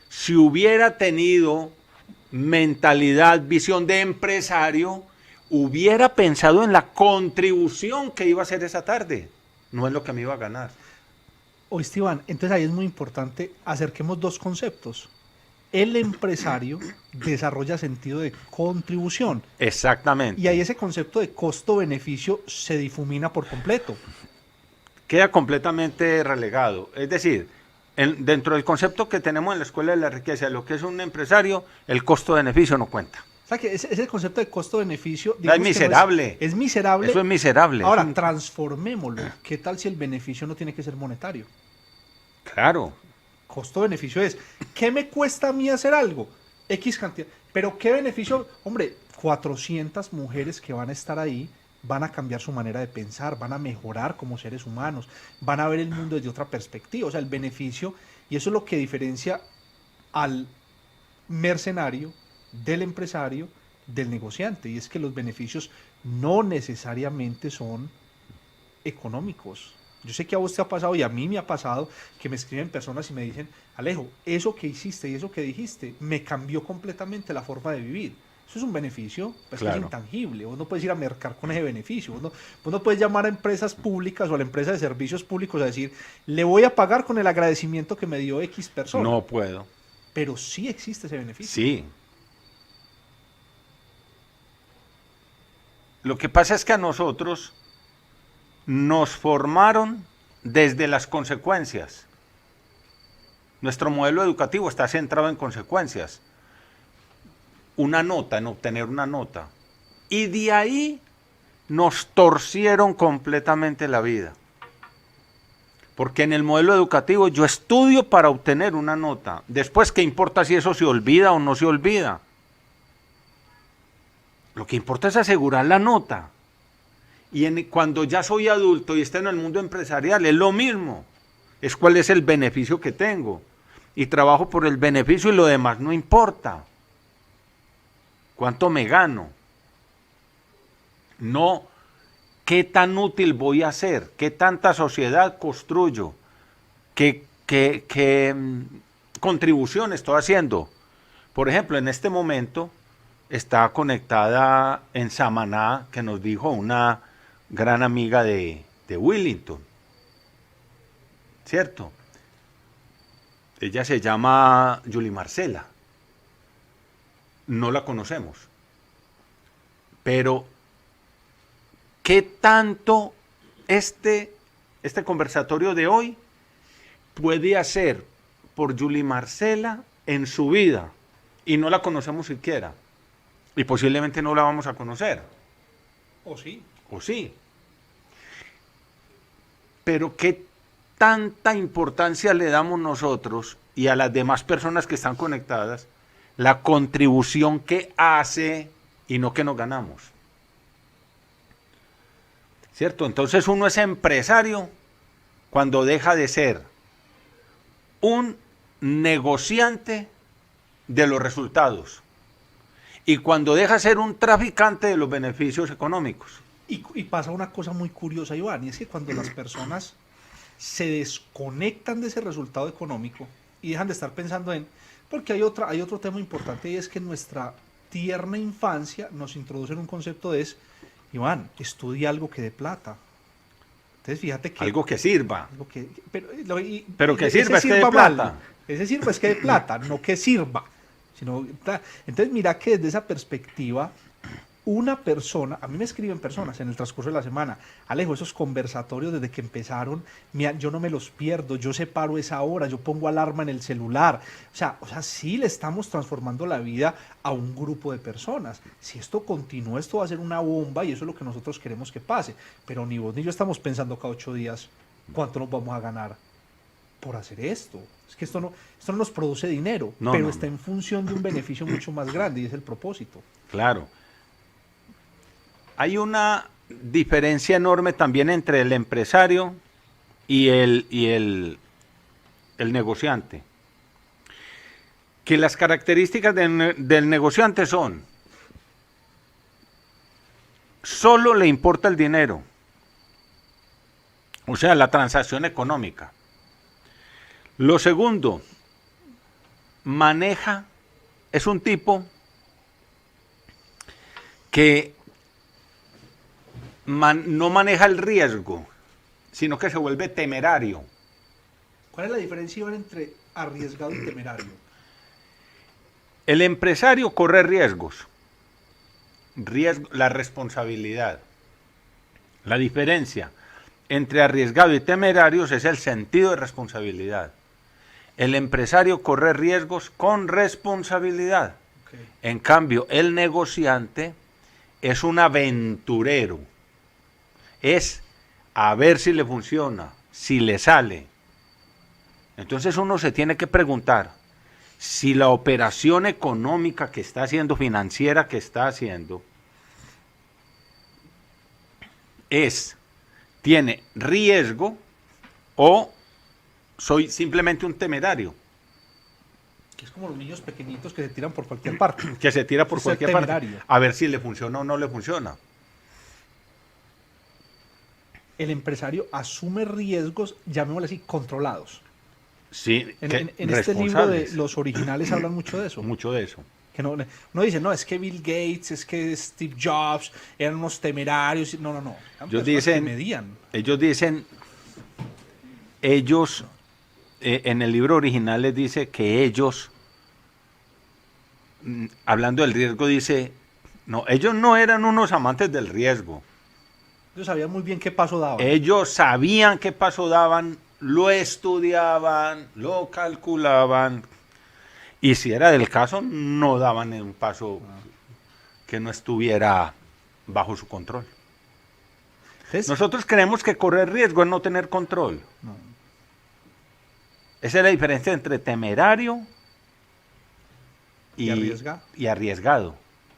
Si hubiera tenido mentalidad, visión de empresario, hubiera pensado en la contribución que iba a hacer esa tarde, no en lo que me iba a ganar. Oíste, Iván, entonces ahí es muy importante, acerquemos dos conceptos. El empresario desarrolla sentido de contribución. Exactamente. Y ahí ese concepto de costo-beneficio se difumina por completo. Queda completamente relegado. Es decir, dentro del concepto que tenemos en la Escuela de la Riqueza, lo que es un empresario, el costo-beneficio no cuenta. O sea que ese concepto de costo-beneficio es miserable. Es miserable. Eso es miserable. Ahora, transformémoslo. ¿Qué tal si el beneficio no tiene que ser monetario? Claro. Costo-beneficio es, ¿qué me cuesta a mí hacer algo? X cantidad. Pero ¿qué beneficio? Hombre, 400 mujeres que van a estar ahí van a cambiar su manera de pensar, van a mejorar como seres humanos, van a ver el mundo desde otra perspectiva. O sea, el beneficio, y eso es lo que diferencia al mercenario del empresario del negociante, y es que los beneficios no necesariamente son económicos. Yo sé que a vos te ha pasado y a mí me ha pasado que me escriben personas y me dicen, Alejo, eso que hiciste y eso que dijiste me cambió completamente la forma de vivir. Eso es un beneficio, pues claro, que es intangible. Vos no puedes ir a mercar con ese beneficio. Vos no puedes llamar a empresas públicas o a la empresa de servicios públicos a decir, le voy a pagar con el agradecimiento que me dio X persona. No puedo. Pero sí existe ese beneficio. Sí. Lo que pasa es que a nosotros nos formaron desde las consecuencias. Nuestro modelo educativo está centrado en consecuencias. Una nota, en obtener una nota. Y de ahí nos torcieron completamente la vida. Porque en el modelo educativo yo estudio para obtener una nota. Después, ¿qué importa si eso se olvida o no se olvida? Lo que importa es asegurar la nota. Y cuando ya soy adulto y estoy en el mundo empresarial, es lo mismo. Es cuál es el beneficio que tengo. Y trabajo por el beneficio y lo demás no importa. ¿Cuánto me gano? No, ¿qué tan útil voy a ser? ¿Qué tanta sociedad construyo? ¿Qué contribución estoy haciendo? Por ejemplo, en este momento está conectada en Samaná, que nos dijo una gran amiga de Willington, ¿cierto? Ella se llama Julie Marcela. No la conocemos. Pero, ¿qué tanto este conversatorio de hoy puede hacer por Julie Marcela en su vida? Y no la conocemos siquiera. Y posiblemente no la vamos a conocer. ¿O sí? O sí. Pero ¿qué tanta importancia le damos nosotros y a las demás personas que están conectadas la contribución que hace y no que nos ganamos? ¿cierto? Entonces uno es empresario cuando deja de ser un negociante de los resultados y cuando deja de ser un traficante de los beneficios económicos. Y pasa una cosa muy curiosa, Iván, y es que cuando las personas se desconectan de ese resultado económico y dejan de estar pensando en... Porque hay otro tema importante y es que en nuestra tierna infancia nos introducen un concepto de es, Iván, estudia algo que dé plata. Entonces fíjate que... Algo que sirva. Algo que, pero que ese sirva es que dé mal. plata. Ese sirva es que dé plata, no que sirva. Entonces mira que desde esa perspectiva, una persona, a mí me escriben personas en el transcurso de la semana, Alejo, esos conversatorios desde que empezaron, yo no me los pierdo, yo separo esa hora, yo pongo alarma en el celular. O sea, sí le estamos transformando la vida a un grupo de personas. Si esto continúa, esto va a ser una bomba y eso es lo que nosotros queremos que pase. Pero ni vos ni yo estamos pensando cada 8 días cuánto nos vamos a ganar por hacer esto. Es que esto no nos produce dinero, pero está en función de un beneficio mucho más grande y es el propósito. Claro. Hay una diferencia enorme también entre el empresario y el negociante. Que las características del negociante son, solo le importa el dinero, o sea, la transacción económica. Lo segundo, es un tipo que no maneja el riesgo, sino que se vuelve temerario. ¿Cuál es la diferencia, Iván, entre arriesgado y temerario? El empresario corre riesgos, la responsabilidad. La diferencia entre arriesgado y temerarios es el sentido de responsabilidad. El empresario corre riesgos con responsabilidad. Okay. En cambio, el negociante es un aventurero. Es a ver si le funciona, si le sale. Entonces uno se tiene que preguntar si la operación económica que está haciendo, financiera que está haciendo, tiene riesgo o soy simplemente un temerario. Que es como los niños pequeñitos que se tiran por cualquier parte. Que se tira por cualquier parte. A ver si le funciona o no le funciona. El empresario asume riesgos, llamémosle así, controlados. Sí, en este libro de los originales hablan mucho de eso. Mucho de eso. Que no dice, no, es que Bill Gates, es que Steve Jobs eran unos temerarios. No. Ellos dicen, en el libro original les dice que ellos, hablando del riesgo, dice, no, ellos no eran unos amantes del riesgo. Ellos sabían muy bien qué paso daban. Ellos sabían qué paso daban, lo estudiaban, lo calculaban, y si era del caso, no daban un paso que no estuviera bajo su control. ¿Sí? Nosotros creemos que correr riesgo es no tener control. No. Esa es la diferencia entre temerario y arriesgado.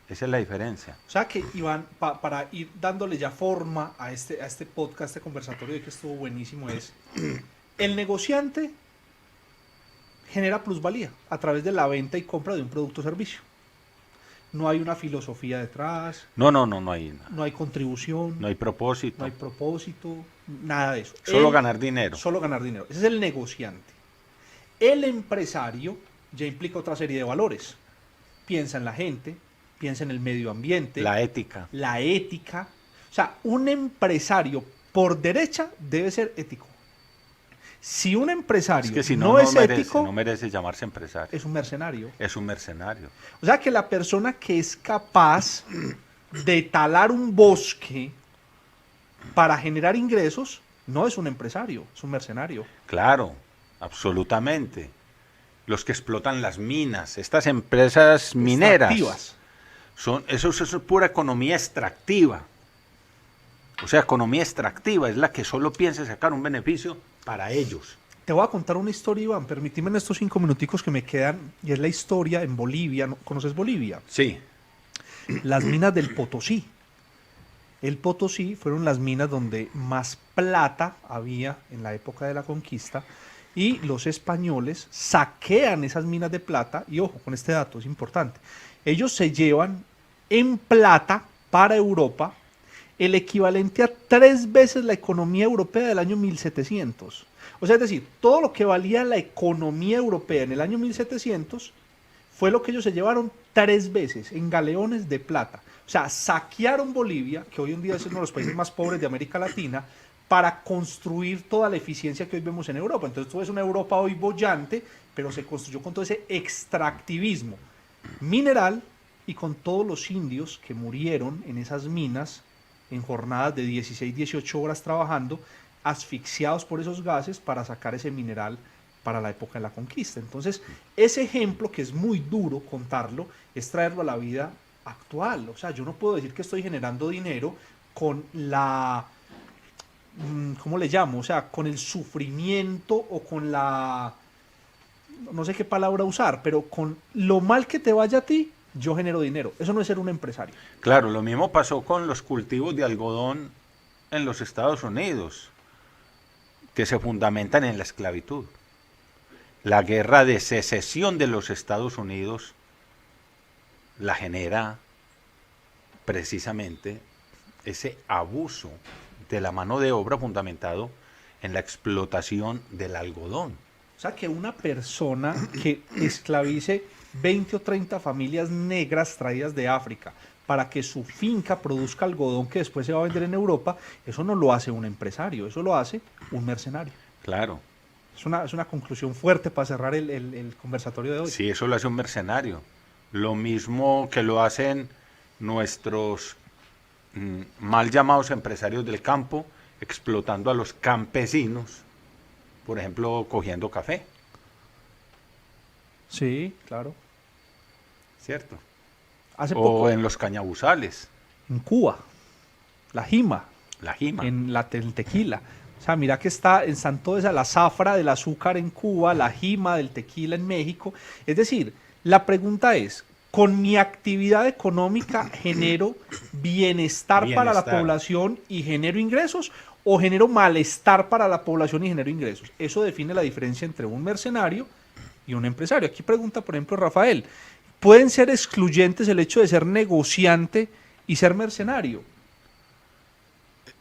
Esa es la diferencia. O sea que, Iván, para ir dándole ya forma a este podcast, a este conversatorio que estuvo buenísimo, es el negociante genera plusvalía a través de la venta y compra de un producto o servicio. No hay una filosofía detrás. No hay nada. No hay contribución. No hay propósito. No hay propósito, nada de eso. Solo ganar dinero. Solo ganar dinero. Ese es el negociante. El empresario ya implica otra serie de valores. Piensa en la gente, piensa en el medio ambiente. La ética. La ética. O sea, un empresario por derecha debe ser ético. Si un empresario no es ético, no merece llamarse empresario. Es un mercenario. Es un mercenario. O sea que la persona que es capaz de talar un bosque para generar ingresos no es un empresario, es un mercenario. Claro, absolutamente. Los que explotan las minas, estas empresas mineras. Extractivas. Eso es pura economía extractiva. O sea, economía extractiva es la que solo piensa sacar un beneficio para ellos. Te voy a contar una historia, Iván. Permíteme en estos 5 minuticos que me quedan. Y es la historia en Bolivia. ¿Conoces Bolivia? Sí. Las minas del Potosí. El Potosí fueron las minas donde más plata había en la época de la conquista y los españoles saquean esas minas de plata y ojo con este dato, es importante. Ellos se llevan en plata para Europa el equivalente a 3 veces la economía europea del año 1700. O sea, es decir, todo lo que valía la economía europea en el año 1700 fue lo que ellos se llevaron 3 veces en galeones de plata. O sea, saquearon Bolivia, que hoy en día es uno de los países más pobres de América Latina, para construir toda la eficiencia que hoy vemos en Europa. Entonces, tú ves una Europa hoy bollante, pero se construyó con todo ese extractivismo mineral y con todos los indios que murieron en esas minas en jornadas de 16, 18 horas trabajando, asfixiados por esos gases para sacar ese mineral para la época de la conquista. Entonces, ese ejemplo, que es muy duro contarlo, es traerlo a la vida actual. O sea, yo no puedo decir que estoy generando dinero con la, ¿cómo le llamo? O sea, con el sufrimiento o con la, no sé qué palabra usar, pero con lo mal que te vaya a ti, yo genero dinero. Eso no es ser un empresario. Claro, lo mismo pasó con los cultivos de algodón en los Estados Unidos, que se fundamentan en la esclavitud. La guerra de secesión de los Estados Unidos la genera precisamente ese abuso de la mano de obra fundamentado en la explotación del algodón. O sea, que una persona que esclavice 20 o 30 familias negras traídas de África para que su finca produzca algodón que después se va a vender en Europa, eso no lo hace un empresario, eso lo hace un mercenario. Claro. Es una conclusión fuerte para cerrar el conversatorio de hoy. Sí, eso lo hace un mercenario. Lo mismo que lo hacen nuestros mal llamados empresarios del campo, explotando a los campesinos, por ejemplo, cogiendo café. Sí, claro. ¿Cierto? Hace o poco en los cañabuzales, en Cuba, la jima, la jima. el tequila. O sea, mira que está en Santo esa la zafra del azúcar en Cuba, la jima del tequila en México. Es decir, la pregunta es, ¿con mi actividad económica genero bienestar para la población y genero ingresos? ¿O genero malestar para la población y genero ingresos? Eso define la diferencia entre un mercenario y un empresario. Aquí pregunta, por ejemplo, Rafael, ¿pueden ser excluyentes el hecho de ser negociante y ser mercenario?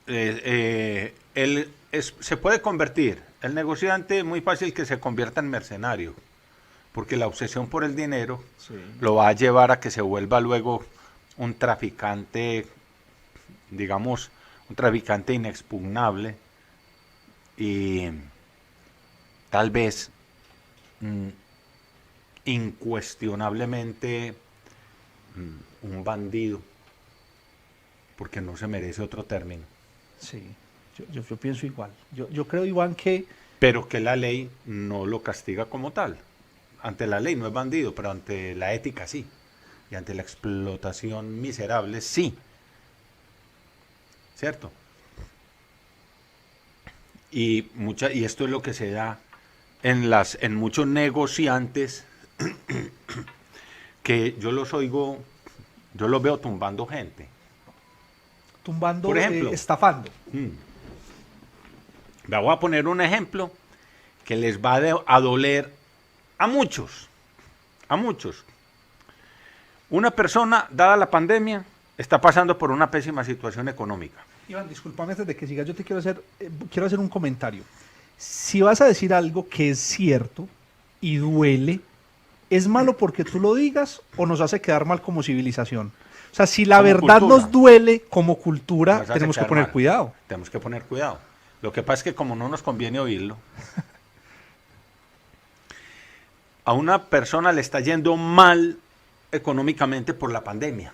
Se puede convertir, el negociante es muy fácil que se convierta en mercenario, porque la obsesión por el dinero lo va a llevar a que se vuelva luego un traficante, digamos, un traficante inexpugnable y tal vez incuestionablemente un bandido, porque no se merece otro término. Sí, yo pienso igual. Yo creo, Iván, que... Pero que la ley no lo castiga como tal. Ante la ley no es bandido, pero ante la ética sí. Y ante la explotación miserable sí. ¿Cierto? Y esto es lo que se da en muchos negociantes que yo los oigo, yo los veo tumbando gente. Tumbando, por ejemplo, estafando. Me voy a poner un ejemplo que les va a doler a muchos. A muchos. Una persona, dada la pandemia, está pasando por una pésima situación económica. Iván, discúlpame antes de que sigas, yo te quiero hacer un comentario. Si vas a decir algo que es cierto y duele, ¿es malo porque tú lo digas o nos hace quedar mal como civilización? O sea, si la como verdad cultura nos duele como cultura, tenemos que poner cuidado. Tenemos que poner cuidado. Lo que pasa es que como no nos conviene oírlo, a una persona le está yendo mal económicamente por la pandemia,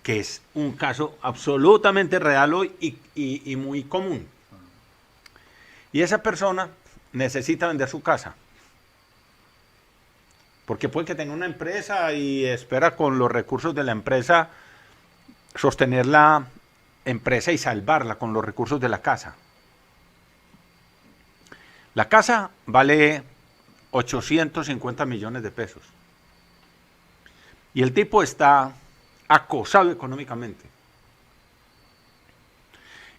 que es un caso absolutamente real hoy y muy común. Y esa persona necesita vender su casa, porque puede que tenga una empresa y espera con los recursos de la empresa sostener la empresa y salvarla con los recursos de la casa. La casa vale 850 millones de pesos. Y el tipo está acosado económicamente.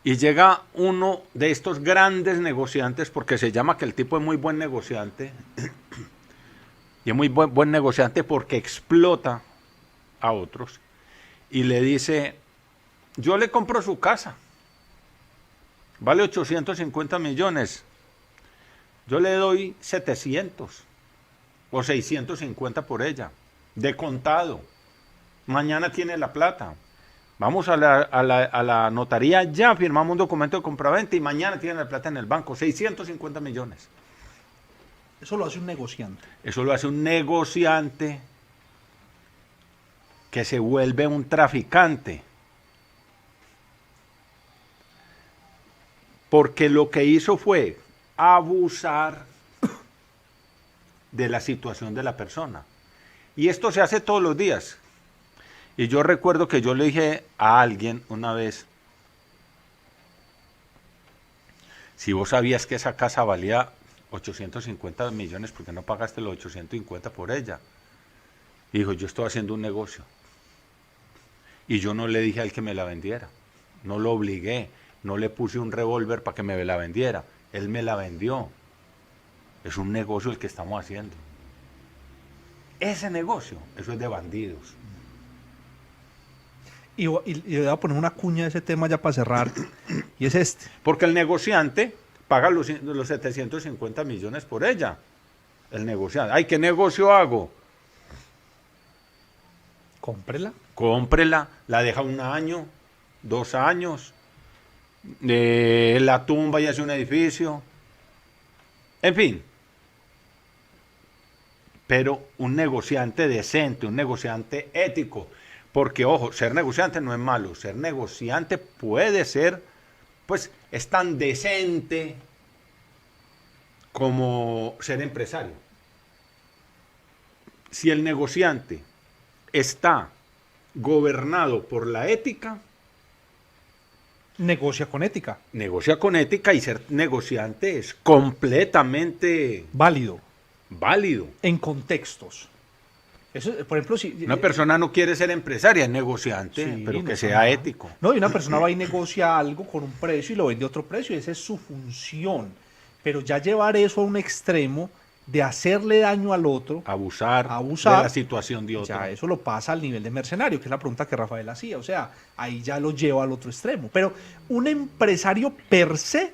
Y llega uno de estos grandes negociantes, porque se llama que el tipo es muy buen negociante, y es muy buen negociante porque explota a otros, y le dice, yo le compro su casa, vale 850 millones, yo le doy 700 o 650 por ella, de contado, mañana tiene la plata. Vamos a la notaría ya, firmamos un documento de compraventa y mañana tienen la plata en el banco, 650 millones. Eso lo hace un negociante. Eso lo hace un negociante que se vuelve un traficante. Porque lo que hizo fue abusar de la situación de la persona. Y esto se hace todos los días. Y yo recuerdo que yo le dije a alguien una vez, si vos sabías que esa casa valía 850 millones, ¿por qué no pagaste los 850 por ella? Y dijo, yo estoy haciendo un negocio. Y yo no le dije al que me la vendiera, no lo obligué, no le puse un revólver para que me la vendiera, él me la vendió. Es un negocio el que estamos haciendo. Ese negocio, eso es de bandidos. Y voy a poner una cuña de ese tema ya para cerrar, y es este. Porque el negociante paga los 750 millones por ella. El negociante. Ay, ¿qué negocio hago? Cómprela. Cómprela, la deja 1 año, 2 años, la tumba y hace un edificio. En fin. Pero un negociante decente, un negociante ético. Porque, ojo, ser negociante no es malo. Ser negociante puede ser, pues, es tan decente como ser empresario. Si el negociante está gobernado por la ética, Negocia con ética. negocia con ética, y ser negociante es completamente Válido. válido. En contextos. Eso, por ejemplo, si Una persona no quiere ser empresaria, es negociante, sí, pero que no, sea ajá. ético. No, y una persona va y negocia algo con un precio y lo vende a otro precio, y esa es su función. Pero ya llevar eso a un extremo de hacerle daño al otro, Abusar de la situación de otro. ya eso lo pasa al nivel de mercenario, que es la pregunta que Rafael hacía. O sea, ahí ya lo lleva al otro extremo. Pero un empresario per se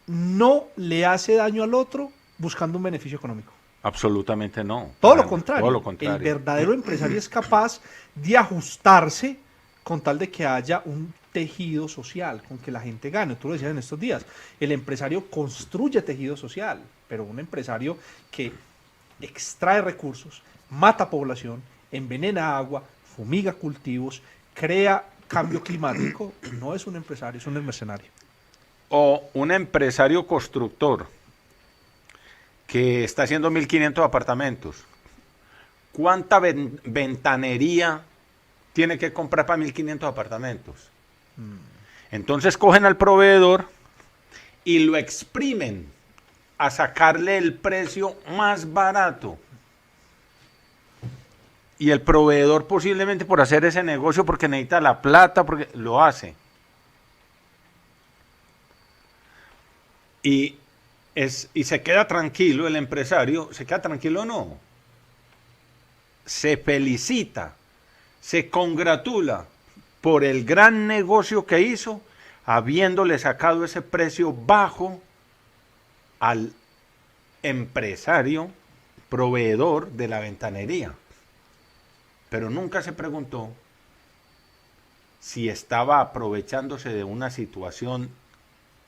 no le hace daño al otro buscando un beneficio económico. Absolutamente no. Todo lo contrario. Todo lo contrario. El verdadero empresario es capaz de ajustarse con tal de que haya un tejido social, con que la gente gane. Tú lo decías en estos días. El empresario construye tejido social, pero un empresario que extrae recursos, mata población, envenena agua, fumiga cultivos, crea cambio climático, no es un empresario, es un mercenario. O un empresario constructor que está haciendo 1.500 apartamentos. ¿Cuánta ventanería tiene que comprar para 1.500 apartamentos? Entonces cogen al proveedor y lo exprimen a sacarle el precio más barato. Y el proveedor, posiblemente por hacer ese negocio, porque necesita la plata, porque lo hace. Y se queda tranquilo el empresario. ¿Se queda tranquilo o no? Se felicita, se congratula por el gran negocio que hizo, habiéndole sacado ese precio bajo al empresario proveedor de la ventanería. Pero nunca se preguntó si estaba aprovechándose de una situación,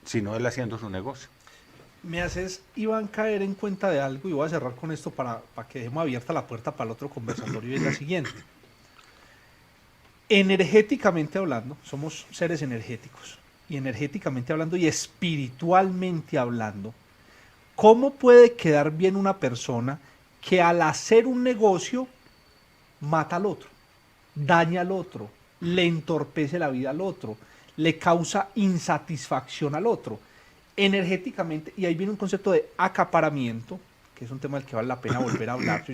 si no él haciendo su negocio. Me haces, Iván, caer en cuenta de algo, y voy a cerrar con esto para que dejemos abierta la puerta para el otro conversatorio, y es la siguiente. Energéticamente hablando, somos seres energéticos, y energéticamente hablando y espiritualmente hablando, ¿cómo puede quedar bien una persona que al hacer un negocio mata al otro, daña al otro, le entorpece la vida al otro, le causa insatisfacción al otro? Energéticamente, y ahí viene un concepto de acaparamiento, que es un tema del que vale la pena volver a hablar.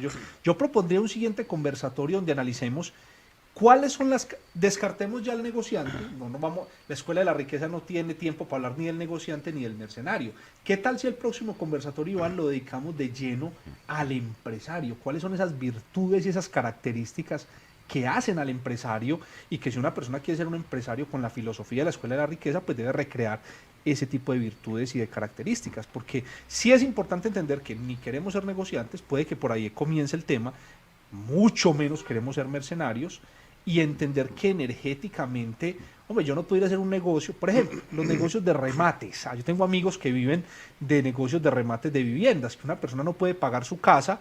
Yo propondría un siguiente conversatorio donde analicemos ¿Cuáles son las? Descartemos ya al negociante. No nos vamos, la Escuela de la Riqueza no tiene tiempo para hablar ni del negociante ni del mercenario. ¿Qué tal si el próximo conversatorio, Iván, lo dedicamos de lleno al empresario? ¿Cuáles son esas virtudes y esas características que hacen al empresario? Y que si una persona quiere ser un empresario con la filosofía de la Escuela de la Riqueza, pues debe recrear ese tipo de virtudes y de características. Porque sí es importante entender que ni queremos ser negociantes, puede que por ahí comience el tema, mucho menos queremos ser mercenarios, y entender que energéticamente, hombre, yo no puedo ir a hacer un negocio, por ejemplo, los negocios de remates. Yo tengo amigos que viven de negocios de remates de viviendas, que una persona no puede pagar su casa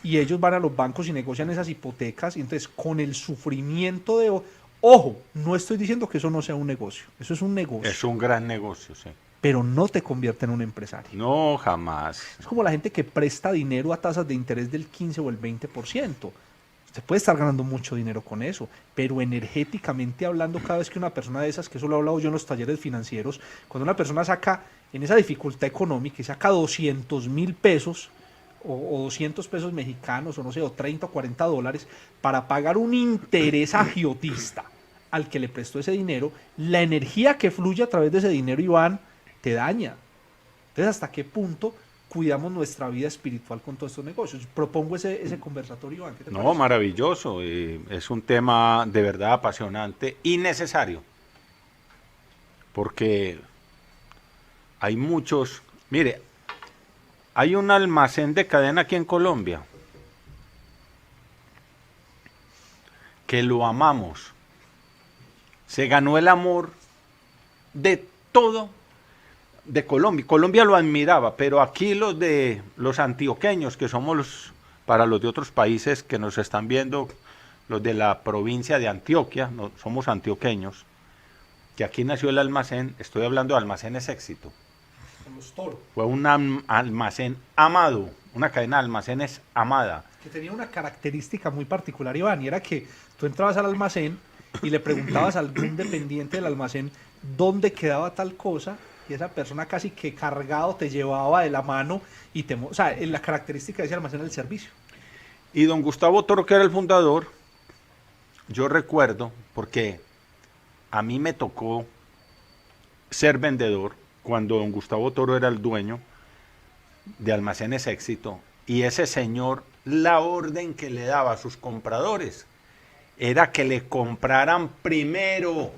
y ellos van a los bancos y negocian esas hipotecas, y entonces con el sufrimiento de... Ojo, no estoy diciendo que eso no sea un negocio, eso es un negocio. Es un gran negocio, sí. Pero no te convierte en un empresario. No, jamás. Es como la gente que presta dinero a tasas de interés del 15 o el 20%. Usted puede estar ganando mucho dinero con eso, pero energéticamente hablando, cada vez que una persona de esas, que eso lo he hablado yo en los talleres financieros, cuando una persona saca en esa dificultad económica y saca 200,000 pesos o 200 pesos mexicanos o no sé, o 30 o 40 dólares para pagar un interés agiotista al que le prestó ese dinero, la energía que fluye a través de ese dinero, Iván, te daña. Entonces, ¿hasta qué punto cuidamos nuestra vida espiritual con todos estos negocios? Propongo ese conversatorio, Iván. ¿Qué te parece? Maravilloso. Es un tema de verdad apasionante y necesario. Porque hay muchos... Mire, hay un almacén de cadena aquí en Colombia que lo amamos. Se ganó el amor de todo de Colombia. Colombia lo admiraba, pero aquí los antioqueños, que somos para los de otros países que nos están viendo, los de la provincia de Antioquia, no, somos antioqueños, que aquí nació el almacén, estoy hablando de Almacenes Éxito. Con los toros. Fue un almacén amado, una cadena de almacenes amada. Que tenía una característica muy particular, Iván, y era que tú entrabas al almacén y le preguntabas a algún dependiente del almacén dónde quedaba tal cosa, y esa persona casi que cargado te llevaba de la mano y o sea, la característica de ese almacén era el servicio. Y don Gustavo Toro, que era el fundador, yo recuerdo, porque a mí me tocó ser vendedor cuando don Gustavo Toro era el dueño de Almacenes Éxito, y ese señor, la orden que le daba a sus compradores era que le compraran primero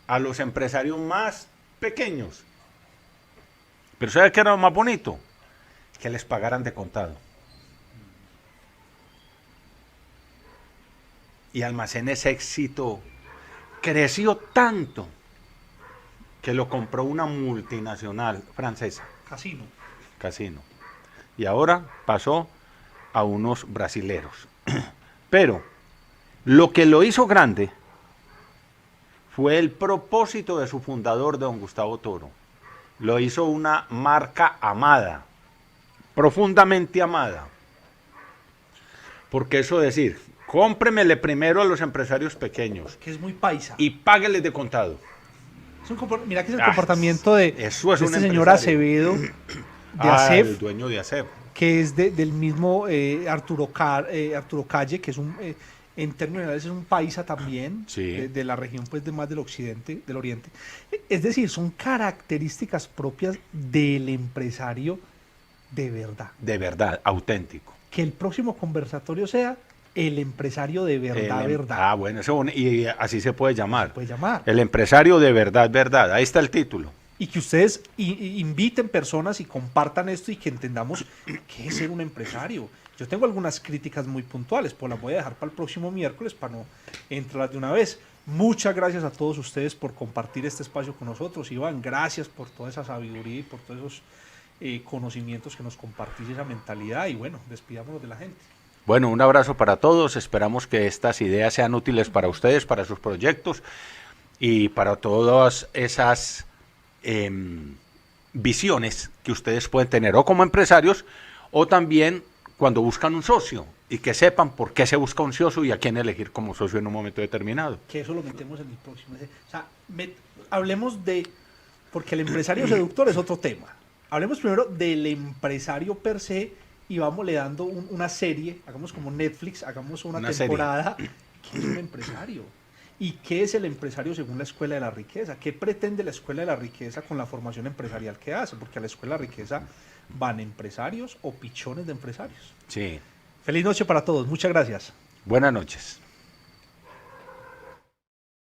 a los empresarios más pequeños. Pero ¿sabe qué era lo más bonito? Que les pagaran de contado. Y Almacenes Éxito creció tanto que lo compró una multinacional francesa. Casino. Y ahora pasó a unos brasileros. Pero lo que lo hizo grande fue el propósito de su fundador, don Gustavo Toro. Lo hizo una marca amada, profundamente amada. Porque eso decir, cómpremele primero a los empresarios pequeños. Que es muy paisa. Y págueles de contado. Mira que es el comportamiento de este señor Acevedo, de ASEF. El dueño de ASEF. Que es del mismo Arturo Calle, que es en términos generales es un paisa también, sí, de la región pues de más del occidente, del oriente. Es decir, son características propias del empresario de verdad. De verdad, auténtico. Que el próximo conversatorio sea el empresario de verdad, verdad. Bueno, y así se puede llamar. Se puede llamar. El empresario de verdad, verdad. Ahí está el título. Y que ustedes inviten personas y compartan esto y que entendamos qué es ser un empresario. Yo tengo algunas críticas muy puntuales, pues las voy a dejar para el próximo miércoles para no entrar de una vez. Muchas gracias a todos ustedes por compartir este espacio con nosotros. Iván, gracias por toda esa sabiduría y por todos esos conocimientos que nos compartís, esa mentalidad. Y bueno, despidámonos de la gente. Bueno, un abrazo para todos. Esperamos que estas ideas sean útiles para ustedes, para sus proyectos y para todas esas visiones que ustedes pueden tener o como empresarios o también cuando buscan un socio, y que sepan por qué se busca un socio y a quién elegir como socio en un momento determinado. Que eso lo metemos en el próximo. O sea, hablemos de... Porque el empresario seductor es otro tema. Hablemos primero del empresario per se y vamos le dando una serie, hagamos como Netflix, hagamos una temporada ¿qué es un empresario? ¿Y qué es el empresario según la Escuela de la Riqueza? ¿Qué pretende la Escuela de la Riqueza con la formación empresarial que hace? Porque a la Escuela de la Riqueza van empresarios o pichones de empresarios. Sí. Feliz noche para todos. Muchas gracias. Buenas noches.